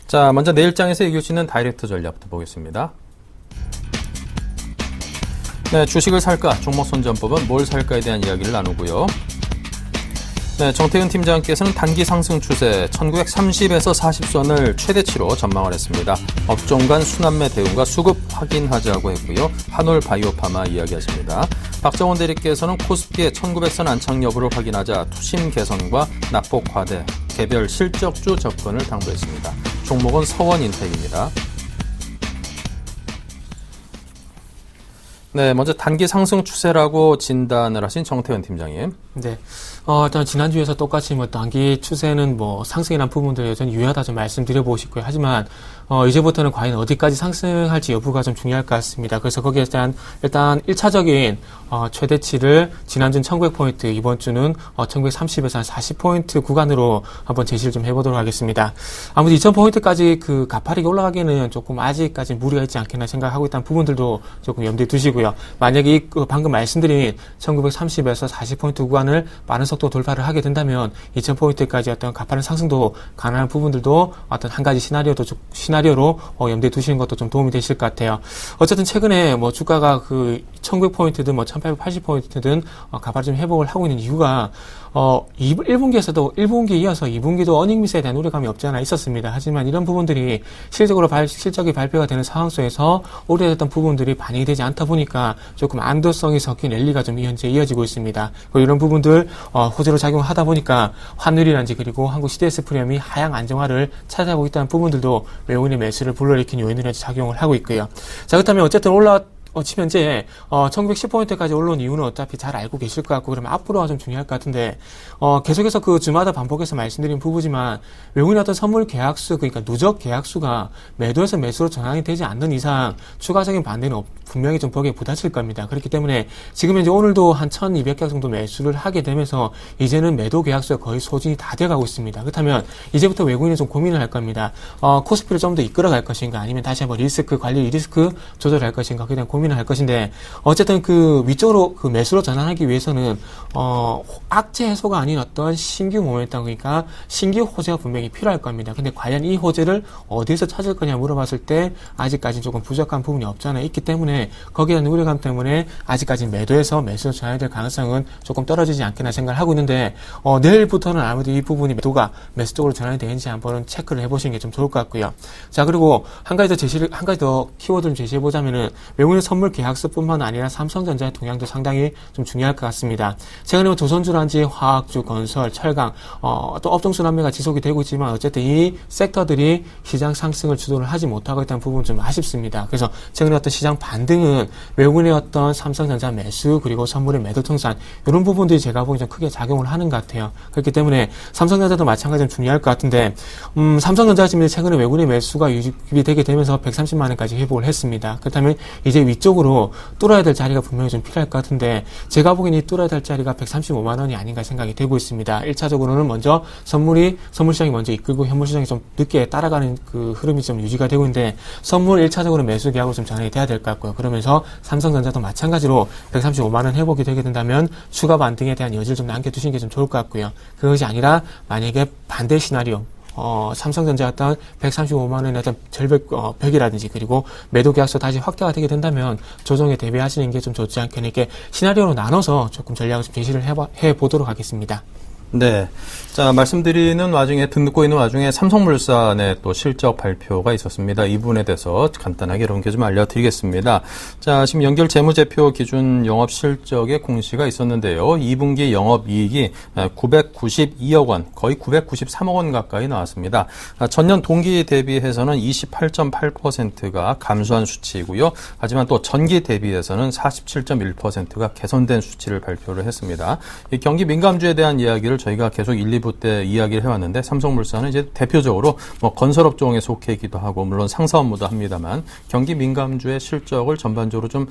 자, 먼저 내일장에서 이길 수 있는 다이렉트 전략부터 보겠습니다. 네, 주식을 살까, 종목 선점법은 뭘 살까에 대한 이야기를 나누고요. 네, 정태근 팀장께서는 단기 상승 추세 1930에서 40선을 최대치로 전망을 했습니다. 업종 간 순환매 대응과 수급 확인하자고 했고요. 한올 바이오파마 이야기하십니다. 박정원 대리께서는 코스피의 1900선 안착 여부를 확인하자 투심 개선과 낙폭 과대, 개별 실적주 접근을 당부했습니다. 종목은 서원인텍입니다. 네, 먼저 단기 상승 추세라고 진단을 하신 정태현 팀장님. 네. 일단 지난주에서 똑같이 단기 추세는 상승이란 부분들 여전히 유효하다 좀 말씀드려보시고요. 하지만, 이제부터는 과연 어디까지 상승할지 여부가 좀 중요할 것 같습니다. 그래서 거기에 대한 일단 1차적인, 최대치를 지난주는 1900포인트, 이번 주는 1930에서 한 40포인트 구간으로 한번 제시를 좀 해보도록 하겠습니다. 아무튼 2000포인트까지 그 가파르게 올라가기에는 조금 아직까지 무리가 있지 않겠나 생각하고 있다는 부분들도 조금 염두에 두시고요. 만약에 방금 말씀드린 1930에서 40포인트 구간을 빠른 속도 돌파를 하게 된다면 2000포인트까지 어떤 가파른 상승도 가능한 부분들도 어떤 한 가지 시나리오로 염두에 두시는 것도 좀 도움이 되실 것 같아요. 어쨌든 최근에 주가가 그 1900포인트든 1880포인트든 가파르게 좀 회복을 하고 있는 이유가 1분기에서도 1분기에 이어서 2분기도 어닝 미스에 대한 우려감이 없지 않아 있었습니다. 하지만 이런 부분들이 실적이 발표가 되는 상황 속에서 우려했던 부분들이 반영이 되지 않다 보니까 조금 안도성이 섞인 랠리가 좀 현재 이어지고 있습니다. 그리고 이런 부분들 호재로 작용하다 보니까 환율이란지 그리고 한국 CDS 프리미엄이 하향 안정화를 찾아가고 있다는 부분들도 외국인의 매수를 불러일으킨 요인으로 작용을 하고 있고요. 자, 그렇다면 어쨌든 지금 현재 1910포인트까지 올라온 이유는 어차피 잘 알고 계실 것 같고 그러면 앞으로가 좀 중요할 것 같은데 계속해서 그 주마다 반복해서 말씀드린 부분이지만 외국인의 어떤 선물 계약수 그러니까 누적 계약수가 매도에서 매수로 전환이 되지 않는 이상 추가적인 반대는 분명히 좀 벽에 부딪힐 겁니다. 그렇기 때문에 지금 현재 오늘도 한 1200계약 정도 매수를 하게 되면서 이제는 매도 계약수가 거의 소진이 다 돼가고 있습니다. 그렇다면 이제부터 외국인이 좀 고민을 할 겁니다. 코스피를 좀 더 이끌어갈 것인가 아니면 다시 한번 리스크 조절할 것인가 그에 대한 고민을 할 것인데 어쨌든 그 위쪽으로 그 매수로 전환하기 위해서는 악재 해소가 아닌 어떤 신규 모멘텀 그러니까 신규 호재가 분명히 필요할 겁니다. 근데 과연 이 호재를 어디서 찾을 거냐 물어봤을 때 아직까지 조금 부족한 부분이 없지 않아 있기 때문에 거기에 대한 우려감 때문에 아직까지 매도해서 매수로 전환이 될 가능성은 조금 떨어지지 않겠나 생각을 하고 있는데 내일부터는 아무래도 이 부분이 매도가 매수 쪽으로 전환이 되는지 한번 체크를 해보시는 게 좀 좋을 것 같고요. 자, 그리고 한 가지 더 키워드를 제시해보자면은 외국인 선물 계약서뿐만 아니라 삼성전자의 동향도 상당히 좀 중요할 것 같습니다. 최근에 조선주란지 화학주, 건설, 철강 또 업종 순환매가 지속이 되고 있지만 어쨌든 이 섹터들이 시장 상승을 주도를 하지 못하고 있다는 부분은 좀 아쉽습니다. 그래서 최근에 어떤 시장 반등은 외국인의 어떤 삼성전자 매수 그리고 선물의 매도 청산 이런 부분들이 제가 보기엔 좀 크게 작용을 하는 것 같아요. 그렇기 때문에 삼성전자도 마찬가지로 중요할 것 같은데 삼성전자 지금 최근에 외국인의 매수가 유입이 되게 되면서 130만 원까지 회복을 했습니다. 그렇다면 이제 이쪽으로 뚫어야 될 자리가 분명히 좀 필요할 것 같은데 제가 보기엔 이 뚫어야 될 자리가 135만 원이 아닌가 생각이 되고 있습니다. 1차적으로는 먼저 선물 시장이 먼저 이끌고 현물 시장이 좀 늦게 따라가는 그 흐름이 좀 유지가 되고 있는데 선물 1차적으로 매수 계약으로 좀 전환이 돼야 될 것 같고요. 그러면서 삼성전자도 마찬가지로 135만 원 회복이 되게 된다면 추가 반등에 대한 여지를 좀 남겨두시는 게 좀 좋을 것 같고요. 그것이 아니라 만약에 반대 시나리오 삼성전자 어떤 135만 원의 어떤 벽이라든지 그리고 매도 계약서 다시 확대가 되게 된다면 조정에 대비하시는 게 좀 좋지 않겠나 이렇게 시나리오로 나눠서 조금 전략을 좀 제시를 해보도록 하겠습니다. 네. 자, 말씀드리는 와중에, 듣고 있는 와중에 삼성물산의 또 실적 발표가 있었습니다. 이 부분에 대해서 간단하게 여러분께 좀 알려드리겠습니다. 자, 지금 연결 재무제표 기준 영업 실적의 공시가 있었는데요. 2분기 영업이익이 992억 원, 거의 993억 원 가까이 나왔습니다. 전년 동기 대비해서는 28.8%가 감소한 수치이고요. 하지만 또 전기 대비해서는 47.1%가 개선된 수치를 발표를 했습니다. 이 경기 민감주에 대한 이야기를 저희가 계속 1, 2부 때 이야기를 해왔는데 삼성물산은 이제 대표적으로 뭐 건설업종에 속해 있기도 하고 물론 상사 업무도 합니다만 경기 민감주의 실적을 전반적으로 좀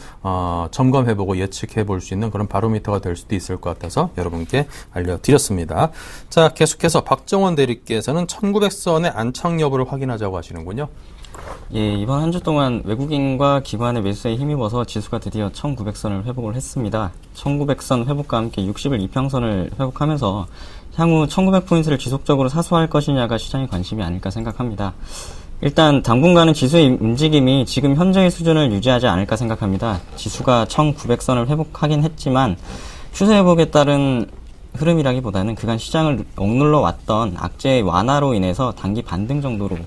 점검해보고 예측해볼 수 있는 그런 바로미터가 될 수도 있을 것 같아서 여러분께 알려드렸습니다. 자, 계속해서 박정원 대리께서는 1900선의 안착 여부를 확인하자고 하시는군요. 예, 이번 한 주 동안 외국인과 기관의 매수에 힘입어서 지수가 드디어 1900선을 회복을 했습니다. 1900선 회복과 함께 60일 이평선을 회복하면서 향후 1900포인트를 지속적으로 사수할 것이냐가 시장의 관심이 아닐까 생각합니다. 일단 당분간은 지수의 움직임이 지금 현재의 수준을 유지하지 않을까 생각합니다. 지수가 1900선을 회복하긴 했지만 추세 회복에 따른 흐름이라기보다는 그간 시장을 억눌러 왔던 악재의 완화로 인해서 단기 반등 정도로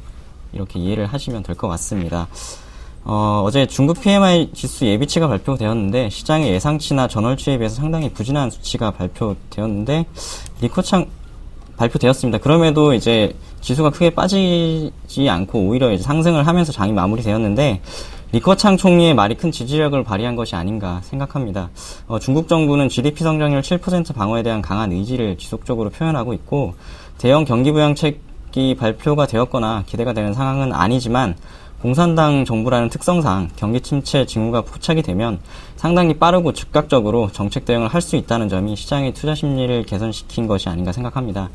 이렇게 이해를 하시면 될 것 같습니다. 어제 중국 PMI 지수 예비치가 발표되었는데 시장의 예상치나 전월치에 비해서 상당히 부진한 수치가 발표되었는데 리커창 발표되었습니다. 그럼에도 이제 지수가 크게 빠지지 않고 오히려 이제 상승을 하면서 장이 마무리되었는데 리커창 총리의 말이 큰 지지력을 발휘한 것이 아닌가 생각합니다. 중국 정부는 GDP 성장률 7% 방어에 대한 강한 의지를 지속적으로 표현하고 있고 대형 경기부양책이 발표가 되었거나 기대가 되는 상황은 아니지만 공산당 정부라는 특성상 경기 침체 징후가 포착이 되면 상당히 빠르고 즉각적으로 정책 대응을 할 수 있다는 점이 시장의 투자 심리를 개선시킨 것이 아닌가 생각합니다.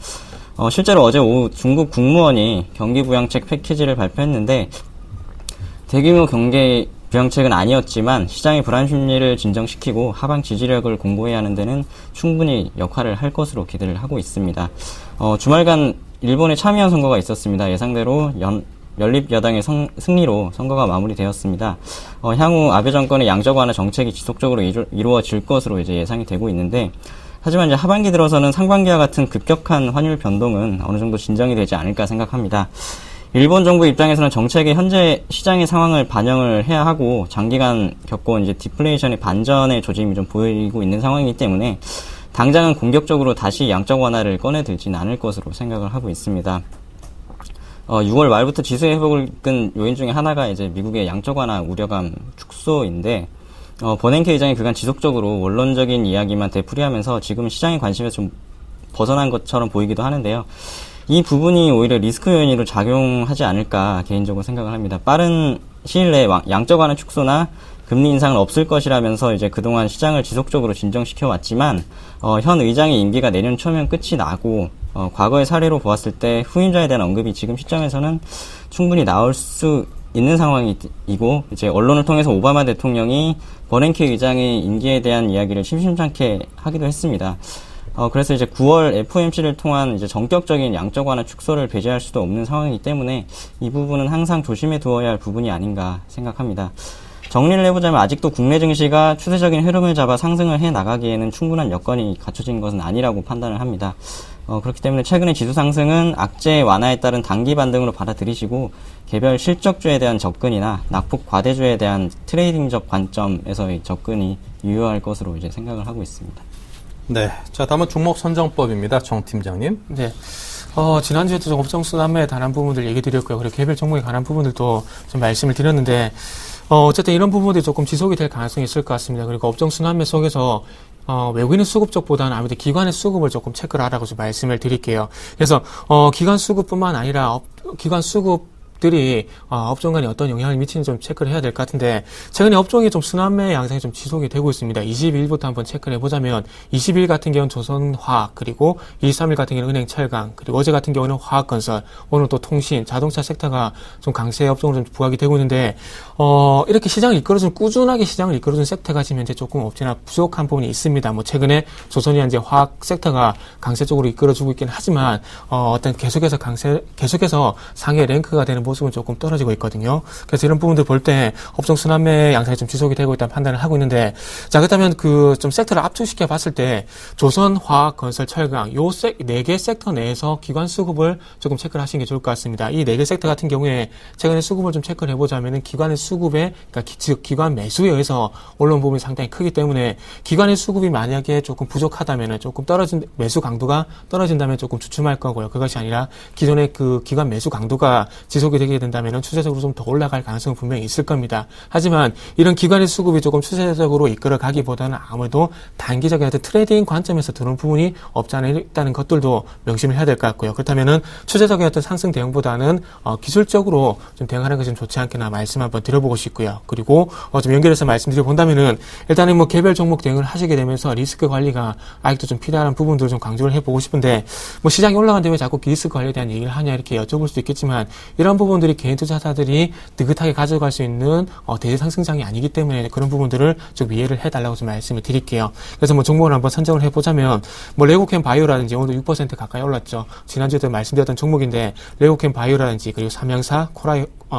실제로 어제 오후 중국 국무원이 경기 부양책 패키지를 발표했는데 대규모 경기 부양책은 아니었지만 시장의 불안 심리를 진정시키고 하방 지지력을 공고히 하는 데는 충분히 역할을 할 것으로 기대를 하고 있습니다. 주말간 일본의 참의원 선거가 있었습니다. 예상대로 연립여당의 승리로 선거가 마무리되었습니다. 향후 아베 정권의 양적 완화 정책이 지속적으로 이루어질 것으로 이제 예상이 되고 있는데, 하지만 이제 하반기 들어서는 상반기와 같은 급격한 환율 변동은 어느 정도 진정이 되지 않을까 생각합니다. 일본 정부 입장에서는 정책의 현재 시장의 상황을 반영을 해야 하고 장기간 겪어온 이제 디플레이션의 반전의 조짐이 좀 보이고 있는 상황이기 때문에 당장은 공격적으로 다시 양적 완화를 꺼내들지는 않을 것으로 생각을 하고 있습니다. 6월 말부터 지수의 회복을 이끈 요인 중에 하나가 이제 미국의 양적 완화 우려감 축소인데, 버냉키 의장이 그간 지속적으로 원론적인 이야기만 되풀이하면서 지금 시장의 관심에서 좀 벗어난 것처럼 보이기도 하는데요. 이 부분이 오히려 리스크 요인으로 작용하지 않을까 개인적으로 생각을 합니다. 빠른 시일 내에 양적 완화 축소나 금리 인상은 없을 것이라면서 이제 그동안 시장을 지속적으로 진정시켜 왔지만, 현 의장의 임기가 내년 초면 끝이 나고, 과거의 사례로 보았을 때 후임자에 대한 언급이 지금 시점에서는 충분히 나올 수 있는 상황이고, 이제 언론을 통해서 오바마 대통령이 버냉키 의장의 임기에 대한 이야기를 심심찮게 하기도 했습니다. 그래서 이제 9월 FOMC를 통한 이제 전격적인 양적 완화 축소를 배제할 수도 없는 상황이기 때문에 이 부분은 항상 조심해 두어야 할 부분이 아닌가 생각합니다. 정리를 해보자면 아직도 국내 증시가 추세적인 흐름을 잡아 상승을 해 나가기에는 충분한 여건이 갖춰진 것은 아니라고 판단을 합니다. 그렇기 때문에 최근의 지수 상승은 악재 완화에 따른 단기 반등으로 받아들이시고 개별 실적주에 대한 접근이나 낙폭 과대주에 대한 트레이딩적 관점에서의 접근이 유효할 것으로 이제 생각을 하고 있습니다. 네. 자, 다음은 종목 선정법입니다. 정 팀장님. 네. 지난주에도 좀 업종 순환매에 관한 부분들 얘기 드렸고요. 그리고 개별 종목에 관한 부분들도 좀 말씀을 드렸는데, 어쨌든 이런 부분들이 조금 지속이 될 가능성이 있을 것 같습니다. 그리고 업종 순환매 속에서 외국인의 수급 쪽보다는 아무래도 기관의 수급을 조금 체크를 하라고 좀 말씀을 드릴게요. 그래서 기관 수급뿐만 아니라 기관 수급 종목들이 업종 간에 어떤 영향을 미치는지 좀 체크를 해야 될 것 같은데 최근에 업종이 좀 순환매 양상이 좀 지속이 되고 있습니다. 22일부터 한번 체크를 해보자면 20일 같은 경우는 조선화학, 그리고 23일 같은 경우는 은행철강, 그리고 어제 같은 경우는 화학건설, 오늘 또 통신, 자동차 섹터가 좀 강세 업종으로 좀 부각이 되고 있는데 이렇게 시장을 이끌어준, 꾸준하게 시장을 이끌어준 섹터가 지금 현재 조금 없지나 부족한 부분이 있습니다. 뭐 최근에 조선이나 이제 화학 섹터가 강세 쪽으로 이끌어주고 있긴 하지만 어떤 계속해서 상해 랭크가 되는 모습은 조금 떨어지고 있거든요. 그래서 이런 부분들 볼 때 업종 순환매 양상이 좀 지속이 되고 있다는 판단을 하고 있는데, 자 그렇다면 그 좀 섹터를 압축시켜 봤을 때 조선, 화학, 건설, 철강 요 네 개 섹터 내에서 기관 수급을 조금 체크를 하시는 게 좋을 것 같습니다. 이 네 개 섹터 같은 경우에 최근에 수급을 좀 체크를 해보자면은 기관의 수급에, 그러니까 즉 기관 매수에 의해서 올라온 부분이 상당히 크기 때문에 기관의 수급이 만약에 조금 부족하다면은 조금 매수 강도가 떨어진다면 조금 주춤할 거고요. 그것이 아니라 기존의 그 기관 매수 강도가 지속이 되게 된다면은 추세적으로 좀 더 올라갈 가능성은 분명히 있을 겁니다. 하지만 이런 기관의 수급이 조금 추세적으로 이끌어 가기보다는 아무래도 단기적인 어떤 트레이딩 관점에서 들어온 부분이 없지 않아 있다는 것들도 명심을 해야 될 것 같고요. 그렇다면은 추세적인 어떤 상승 대응보다는 기술적으로 좀 대응하는 것이 좀 좋지 않겠나 말씀 한번 드려보고 싶고요. 그리고 좀 연결해서 말씀드려 본다면은 일단은 뭐 개별 종목 대응을 하시게 되면서 리스크 관리가 아직도 좀 필요한 부분들을 좀 강조를 해보고 싶은데, 뭐 시장이 올라가는데 왜 자꾸 리스크 관리에 대한 얘기를 하냐 이렇게 여쭤볼 수도 있겠지만, 이런 부분들이 개인 투자자들이 느긋하게 가져갈 수 있는 대세 상승장이 아니기 때문에 그런 부분들을 좀 이해를 해달라고 좀 말씀을 드릴게요. 그래서 뭐 종목을 한번 선정을 해보자면 뭐 레고캠 바이오라든지 오늘 6% 가까이 올랐죠. 지난주에도 말씀드렸던 종목인데 레고캠 바이오라든지 그리고 삼양사,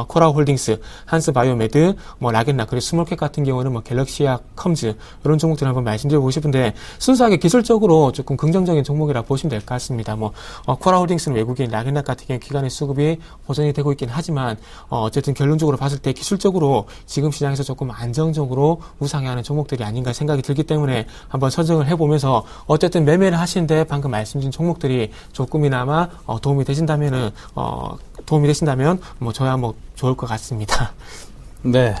코라홀딩스, 한스바이오메드, 뭐 라겐나, 그리고 스몰캡 같은 경우는 뭐 갤럭시약, 컴즈 이런 종목들 한번 말씀드려보고 싶은데, 순수하게 기술적으로 조금 긍정적인 종목이라 보시면 될 것 같습니다. 뭐 코라홀딩스는 외국인, 라겐나 같은 경우 기관의 수급이 보존이 되고 있긴 하지만 어쨌든 결론적으로 봤을 때 기술적으로 지금 시장에서 조금 안정적으로 우상향하는 종목들이 아닌가 생각이 들기 때문에 한번 선정을 해보면서 어쨌든 매매를 하시는데 방금 말씀드린 종목들이 조금이나마 도움이 되신다면 뭐 저야 뭐 좋을 것 같습니다. 네.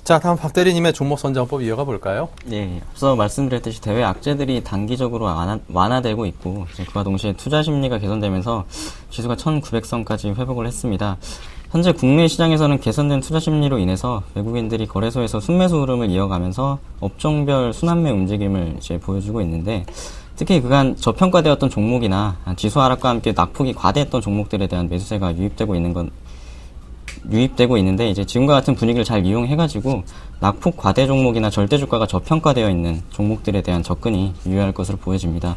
자, 다음 박 대리님의 종목 선정법 이어가 볼까요? 네, 앞서 말씀드렸듯이 대외 악재들이 단기적으로 완화되고 있고, 그와 동시에 투자 심리가 개선되면서 지수가 1900선까지 회복을 했습니다. 현재 국내 시장에서는 개선된 투자 심리로 인해서 외국인들이 거래소에서 순매수 흐름을 이어가면서 업종별 순환매 움직임을 이제 보여주고 있는데, 특히 그간 저평가되었던 종목이나 지수 하락과 함께 낙폭이 과대했던 종목들에 대한 매수세가 유입되고 있는데, 이제 지금과 같은 분위기를 잘 이용해가지고 낙폭 과대 종목이나 절대주가가 저평가되어 있는 종목들에 대한 접근이 유효할 것으로 보여집니다.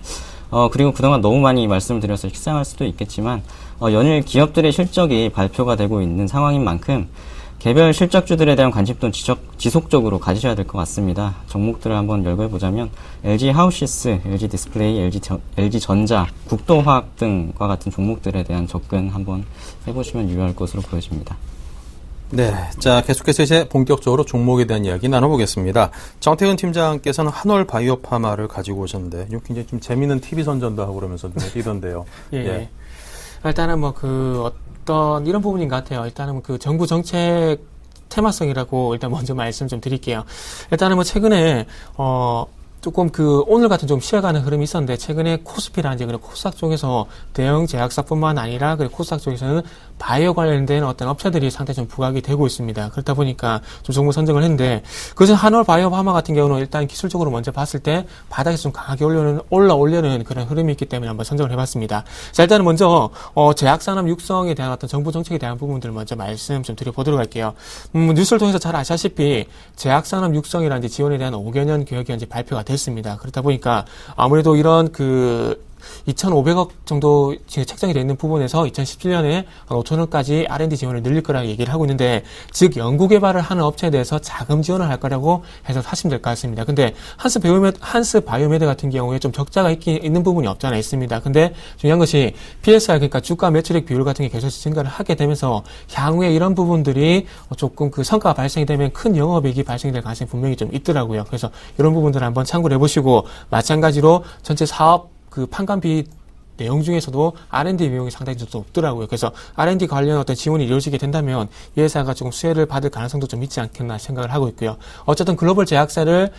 그리고 그동안 너무 많이 말씀을 드려서 식상할 수도 있겠지만, 연일 기업들의 실적이 발표가 되고 있는 상황인 만큼 개별 실적주들에 대한 관심도 지속적으로 가지셔야 될 것 같습니다. 종목들을 한번 열거해보자면 LG 하우시스, LG 디스플레이, LG 전자, 국도화학 등과 같은 종목들에 대한 접근 한번 해보시면 유효할 것으로 보여집니다. 네. 자, 계속해서 이제 본격적으로 종목에 대한 이야기 나눠보겠습니다. 정태근 팀장께서는 한올 바이오파마를 가지고 오셨는데, 굉장히 좀 재미있는 TV 선전도 하고 그러면서 눈에 띄던데요. 예. 일단은 뭐 어떤 이런 부분인 것 같아요. 일단은 그 정부 정책 테마성이라고 일단 먼저 말씀 좀 드릴게요. 일단은 뭐 최근에 조금 오늘 같은 좀 쉬어가는 흐름이 있었는데, 최근에 코스피라든지 그리고 코스닥 쪽에서 대형 제약사뿐만 아니라 그리고 코스닥 쪽에서는 바이오 관련된 어떤 업체들이 상당히 좀 부각이 되고 있습니다. 그렇다 보니까 좀 종목 선정을 했는데, 그중 한올 바이오파마 같은 경우는 일단 기술적으로 먼저 봤을 때 바닥에서 좀 강하게 올라오려는 그런 흐름이 있기 때문에 한번 선정을 해봤습니다. 자, 일단은 먼저 제약산업 육성에 대한 어떤 정부 정책에 대한 부분들을 먼저 말씀 좀 드려보도록 할게요. 뉴스를 통해서 잘 아시다시피 제약산업 육성이라든지 지원에 대한 5개년 계획이 현재 발표가 됐습니다. 그렇다 보니까 아무래도 이런 2,500억 정도 책정이 되어 있는 부분에서 2017년에 5,000억까지 R&D 지원을 늘릴 거라고 얘기를 하고 있는데, 즉 연구개발을 하는 업체에 대해서 자금 지원을 할 거라고 해서 하시면 될 것 같습니다. 근데 한스 바이오메드 같은 경우에 좀 적자가 있는 부분이 없지 않아 있습니다. 근데 중요한 것이 PSR, 그러니까 주가 매출액 비율 같은 게 계속 증가를 하게 되면서 향후에 이런 부분들이 조금 성과가 발생이 되면 큰 영업이익이 발생이 될 가능성이 분명히 좀 있더라고요. 그래서 이런 부분들을 한번 참고를 해보시고, 마찬가지로 전체 사업 판관비 내용 중에서도 R&D 비용이 상당히 좀 높더라고요. 그래서 R&D 관련 어떤 지원이 이루어지게 된다면 이 회사가 조금 수혜를 받을 가능성도 좀 있지 않겠나 생각을 하고 있고요. 어쨌든 글로벌 제약사를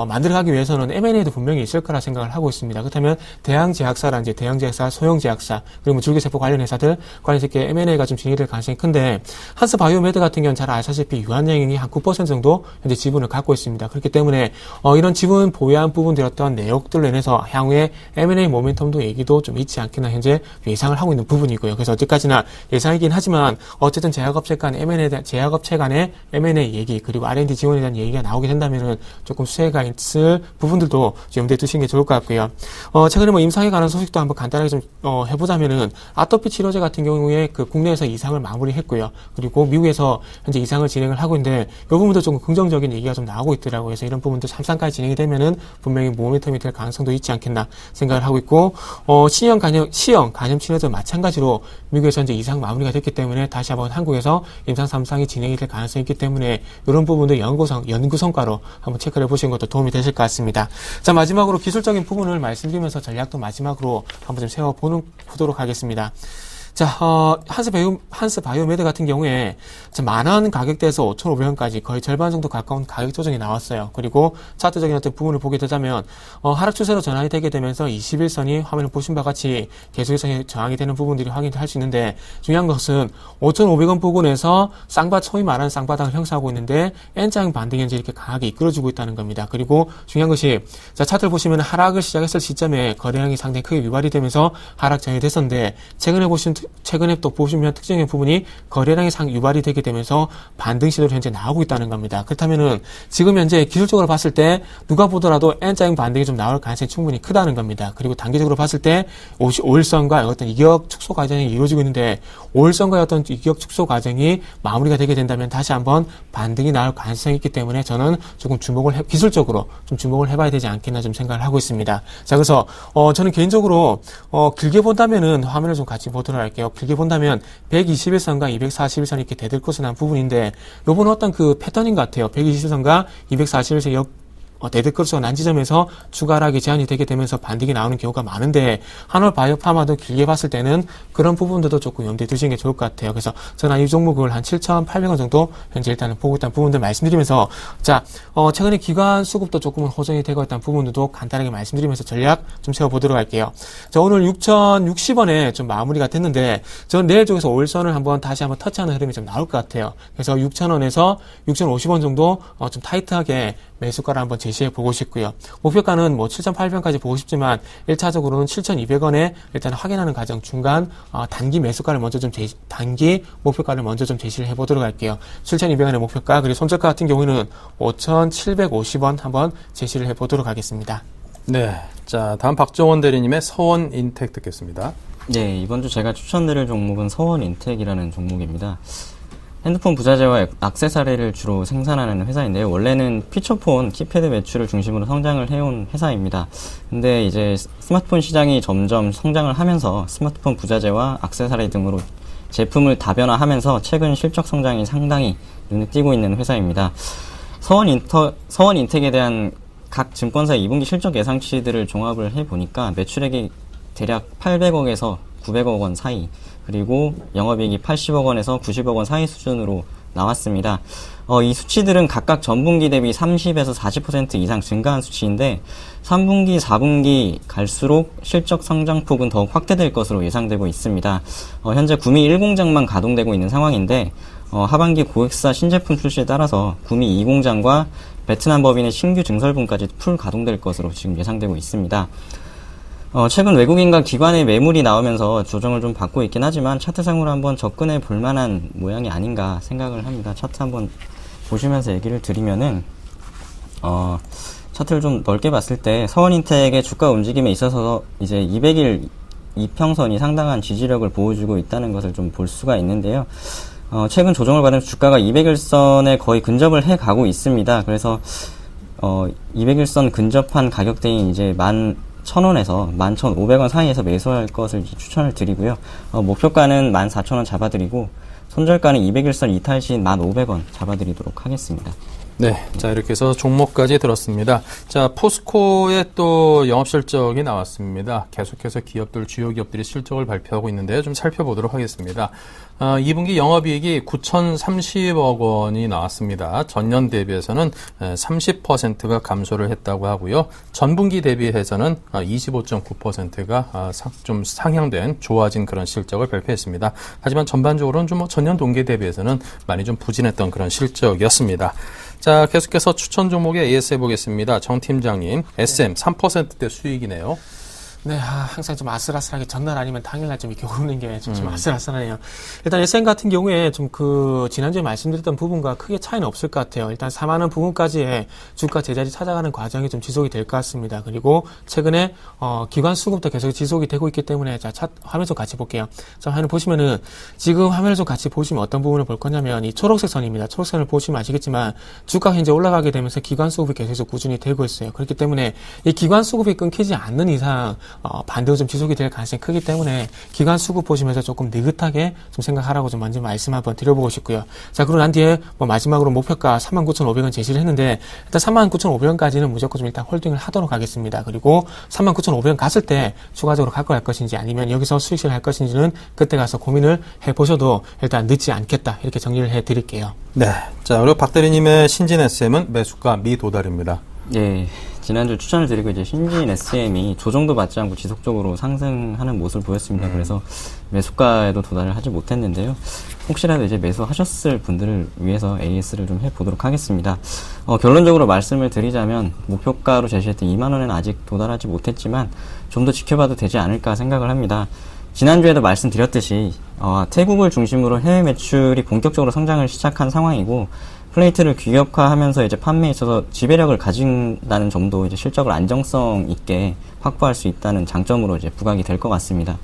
만들어가기 위해서는 M&A도 분명히 있을 거라 생각을 하고 있습니다. 그렇다면 대형 제약사라든지 대형 제약사, 소형 제약사, 그리고 줄기세포 관련 회사들 관련해서 이렇게 M&A가 좀 진행이 될 가능성이 큰데 한스 바이오메드 같은 경우는 잘 아시다시피 유한양행이 한 9% 정도 현재 지분을 갖고 있습니다. 그렇기 때문에 이런 지분 보유한 부분들 어떤 내역들로 인해서 향후에 M&A 모멘텀도 얘기도 좀 있지 않겠나 현재 예상을 하고 있는 부분이고요. 그래서 어디까지나 예상이긴 하지만 어쨌든 제약업체 간의 M&A 얘기 그리고 R&D 지원에 대한 얘기가 나오게 된다면은 조금 수혜가 있을 부분들도 염두에 두시는 게 좋을 것 같고요. 최근에 뭐 임상에 관한 소식도 한번 간단하게 좀 해보자면은 아토피 치료제 같은 경우에 그 국내에서 이상을 마무리했고요. 그리고 미국에서 현재 이상을 진행을 하고 있는데 이 부분도 좀 긍정적인 얘기가 좀 나오고 있더라고요. 그래서 이런 부분도 3상까지 진행이 되면은 분명히 모멘텀이 될 가능성도 있지 않겠나 생각을 하고 있고 시형 간염 치료도 마찬가지로 미국에서 현재 이상 마무리가 됐기 때문에 다시 한번 한국에서 임상 3상이 진행이 될 가능성이 있기 때문에 이런 부분도 연구 성과로 한번 체크를 해보시는 것도 도움이 되실 것 같습니다. 자, 마지막으로 기술적인 부분을 말씀드리면서 전략도 마지막으로 한번 좀 세워보도록 하겠습니다. 자, 한스 바이오메드 같은 경우에 만원 가격대에서 5,500원까지 거의 절반 정도 가까운 가격 조정이 나왔어요. 그리고 차트적인 어떤 부분을 보게 되자면, 하락 추세로 전환이 되게 되면서 21선이 화면을 보신 바와 같이 계속해서 저항이 되는 부분들이 확인할 수 있는데, 중요한 것은 5,500원 부근에서 소위 말하는 쌍바닥을 형성하고 있는데, N자형 반등이 현재 이렇게 강하게 이끌어주고 있다는 겁니다. 그리고 중요한 것이, 자, 차트를 보시면 하락을 시작했을 시점에 거래량이 상당히 크게 유발이 되면서 하락 전이 됐었는데, 최근에 또 보시면 특징적인 부분이 거래량이 유발이 되게 되면서 반등 시도를 현재 나오고 있다는 겁니다. 그렇다면은 지금 현재 기술적으로 봤을 때 누가 보더라도 N자형 반등이 좀 나올 가능성이 충분히 크다는 겁니다. 그리고 단기적으로 봤을 때 5일선과 어떤 이격 축소 과정이 이루어지고 있는데 5일선과의 어떤 이격 축소 과정이 마무리가 되게 된다면 다시 한번 반등이 나올 가능성이 있기 때문에 저는 조금 기술적으로 좀 주목을 해봐야 되지 않겠나 좀 생각을 하고 있습니다. 자, 그래서 저는 개인적으로 길게 본다면은 화면을 좀 같이 보도록 할게요. 길게 본다면 121선과 241선이 이렇게 대들것을 난 부분인데 요번 어떤 그 패턴인 것 같아요. 121선과 241선 대드크로스가 난 지점에서 추가 하락이 제한이 되게 되면서 반등이 나오는 경우가 많은데 한올 바이오파마도 길게 봤을 때는 그런 부분들도 조금 염두에 두시는 게 좋을 것 같아요. 그래서 저는 이 종목을 한 7,800원 정도 현재 일단은 보고 있다는 부분들 말씀드리면서 자, 최근에 기관 수급도 조금은 호전이 되고 있다는 부분들도 간단하게 말씀드리면서 전략 좀 세워보도록 할게요. 자, 오늘 6,060원에 좀 마무리가 됐는데 저는 내일 쪽에서 5일선을 한번 다시 한번 터치하는 흐름이 좀 나올 것 같아요. 그래서 6,000원에서 6,050원 정도 좀 타이트하게 매수가를 한번 제시해 보고 싶고요. 목표가는 뭐 7,800원까지 보고 싶지만 1차적으로는 7,200원에 일단 확인하는 과정 중간 단기 매수가를 먼저 단기 목표가를 먼저 좀 제시를 해 보도록 할게요. 7,200원의 목표가 그리고 손절가 같은 경우는 5,750원 한번 제시를 해 보도록 하겠습니다. 네, 자 다음 박정원 대리님의 서원인텍 듣겠습니다. 네, 이번 주 제가 추천드릴 종목은 서원인텍이라는 종목입니다. 핸드폰 부자재와 액세서리를 주로 생산하는 회사인데요. 원래는 피처폰, 키패드 매출을 중심으로 성장을 해온 회사입니다. 근데 이제 스마트폰 시장이 점점 성장을 하면서 스마트폰 부자재와 액세서리 등으로 제품을 다변화하면서 최근 실적 성장이 상당히 눈에 띄고 있는 회사입니다. 서원인텍에 대한 각 증권사의 2분기 실적 예상치들을 종합을 해보니까 매출액이 대략 800억에서 900억 원 사이, 그리고 영업이익이 80억 원에서 90억 원 사이 수준으로 나왔습니다. 이 수치들은 각각 전분기 대비 30에서 40% 이상 증가한 수치인데 3분기, 4분기 갈수록 실적 성장폭은 더욱 확대될 것으로 예상되고 있습니다. 현재 구미 1공장만 가동되고 있는 상황인데 하반기 고객사 신제품 출시에 따라서 구미 2공장과 베트남 법인의 신규 증설분까지 풀 가동될 것으로 지금 예상되고 있습니다. 최근 외국인과 기관의 매물이 나오면서 조정을 좀 받고 있긴 하지만 차트상으로 한번 접근해 볼 만한 모양이 아닌가 생각을 합니다. 차트 한번 보시면서 얘기를 드리면은, 차트를 좀 넓게 봤을 때 서원인텍의 주가 움직임에 있어서 이제 200일 이평선이 상당한 지지력을 보여주고 있다는 것을 좀 볼 수가 있는데요. 최근 조정을 받으면서 주가가 200일선에 거의 근접을 해 가고 있습니다. 그래서, 200일선 근접한 가격대인 이제 1,000원에서 11,500원 사이에서 매수할 것을 추천을 드리고요. 목표가는 14,000원 잡아드리고 손절가는 200일선 이탈 시인 1,500원 잡아드리도록 하겠습니다. 네. 자, 이렇게 해서 종목까지 들었습니다. 자, 포스코의 또 영업 실적이 나왔습니다. 계속해서 주요 기업들이 실적을 발표하고 있는데요. 좀 살펴보도록 하겠습니다. 2분기 영업이익이 9,030억 원이 나왔습니다. 전년 대비해서는 30%가 감소를 했다고 하고요. 전분기 대비해서는 25.9%가 좀 상향된 좋아진 그런 실적을 발표했습니다. 하지만 전반적으로는 좀 전년 동기 대비해서는 많이 좀 부진했던 그런 실적이었습니다. 자, 계속해서 추천 종목의 AS 해보겠습니다. 정 팀장님, SM 3%대 수익이네요. 네, 항상 좀 아슬아슬하게 전날 아니면 당일날 좀 이렇게 오르는 게 좀 아슬아슬하네요. 일단 SM 같은 경우에 좀 지난주에 말씀드렸던 부분과 크게 차이는 없을 것 같아요. 일단 4만 원 부분까지의 주가 제자리 찾아가는 과정이 좀 지속이 될 것 같습니다. 그리고 최근에, 기관 수급도 계속 지속이 되고 있기 때문에, 자, 화면 좀 같이 볼게요. 자, 화면 보시면은, 지금 화면을 좀 같이 보시면 어떤 부분을 볼 거냐면, 이 초록색 선입니다. 초록색 선을 보시면 아시겠지만, 주가가 현재 올라가게 되면서 기관 수급이 계속 꾸준히 되고 있어요. 그렇기 때문에, 이 기관 수급이 끊기지 않는 이상, 반대로 좀 지속이 될 가능성이 크기 때문에 기관 수급 보시면서 조금 느긋하게 좀 생각하라고 좀 먼저 말씀 한번 드려보고 싶고요. 자, 그러고 난 뒤에 마지막으로 목표가 39,500원 제시를 했는데 일단 39,500원까지는 무조건 좀 일단 홀딩을 하도록 하겠습니다. 그리고 39,500원 갔을 때 추가적으로 갖고 갈 것인지 아니면 여기서 수익실 할 것인지는 그때 가서 고민을 해보셔도 일단 늦지 않겠다. 이렇게 정리를 해드릴게요. 네. 자, 그리고 박 대리님의 신진 SM은 매수가 미도달입니다. 예. 지난주 추천을 드리고 이제 신진 SM이 조정도 받지 않고 지속적으로 상승하는 모습을 보였습니다. 그래서 매수가에도 도달을 하지 못했는데요. 혹시라도 이제 매수하셨을 분들을 위해서 AS를 좀 해보도록 하겠습니다. 결론적으로 말씀을 드리자면 목표가로 제시했던 2만 원에는 아직 도달하지 못했지만 좀 더 지켜봐도 되지 않을까 생각을 합니다. 지난주에도 말씀드렸듯이 태국을 중심으로 해외 매출이 본격적으로 성장을 시작한 상황이고 플레이트를 규격화하면서 이제 판매에 있어서 지배력을 가진다는 점도 이제 실적을 안정성 있게 확보할 수 있다는 장점으로 이제 부각이 될 것 같습니다.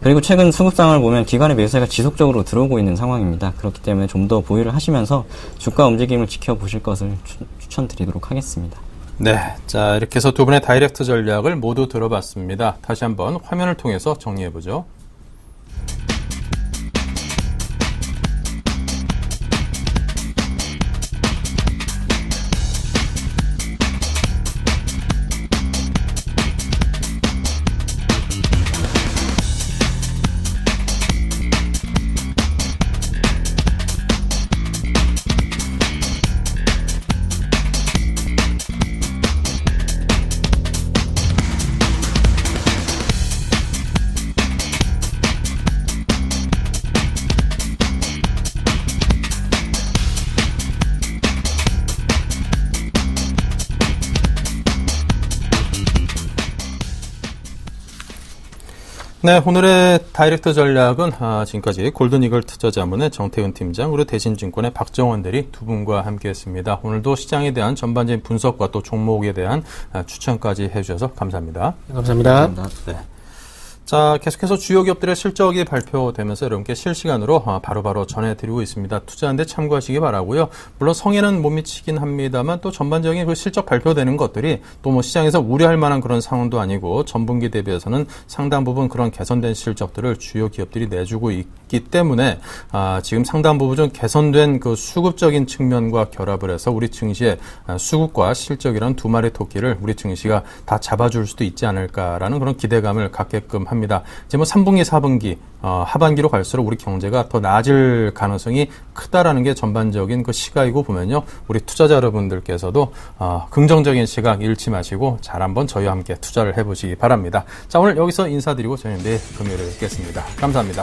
그리고 최근 수급상을 보면 기관의 매수세가 지속적으로 들어오고 있는 상황입니다. 그렇기 때문에 좀 더 보유를 하시면서 주가 움직임을 지켜보실 것을 추천드리도록 하겠습니다. 네. 자, 이렇게 해서 두 분의 다이렉트 전략을 모두 들어봤습니다. 다시 한번 화면을 통해서 정리해보죠. 네, 오늘의 다이렉트 전략은 지금까지 골든이글 투자자문의 정태훈 팀장, 그리고 대신증권의 박정원 대리 두 분과 함께했습니다. 오늘도 시장에 대한 전반적인 분석과 또 종목에 대한 추천까지 해주셔서 감사합니다. 감사합니다. 감사합니다. 네. 자, 계속해서 주요 기업들의 실적이 발표되면서 여러분께 실시간으로 바로바로 전해드리고 있습니다. 투자하는데 참고하시기 바라고요. 물론 성에는 못 미치긴 합니다만 또 전반적인 그 실적 발표되는 것들이 또 시장에서 우려할 만한 그런 상황도 아니고 전분기 대비해서는 상당 부분 그런 개선된 실적들을 주요 기업들이 내주고 있기 때문에 지금 상당 부분 좀 개선된 그 수급적인 측면과 결합을 해서 우리 증시의 수급과 실적이라는 두 마리 토끼를 우리 증시가 다 잡아줄 수도 있지 않을까라는 그런 기대감을 갖게끔 합니다. 이제 3분기, 4분기, 하반기로 갈수록 우리 경제가 더 나아질 가능성이 크다라는 게 전반적인 그 시각이고 보면요. 우리 투자자 여러분들께서도, 긍정적인 시각 잃지 마시고 잘 한번 저희와 함께 투자를 해보시기 바랍니다. 자, 오늘 여기서 인사드리고 저희는 내일 금요일에 뵙겠습니다. 감사합니다.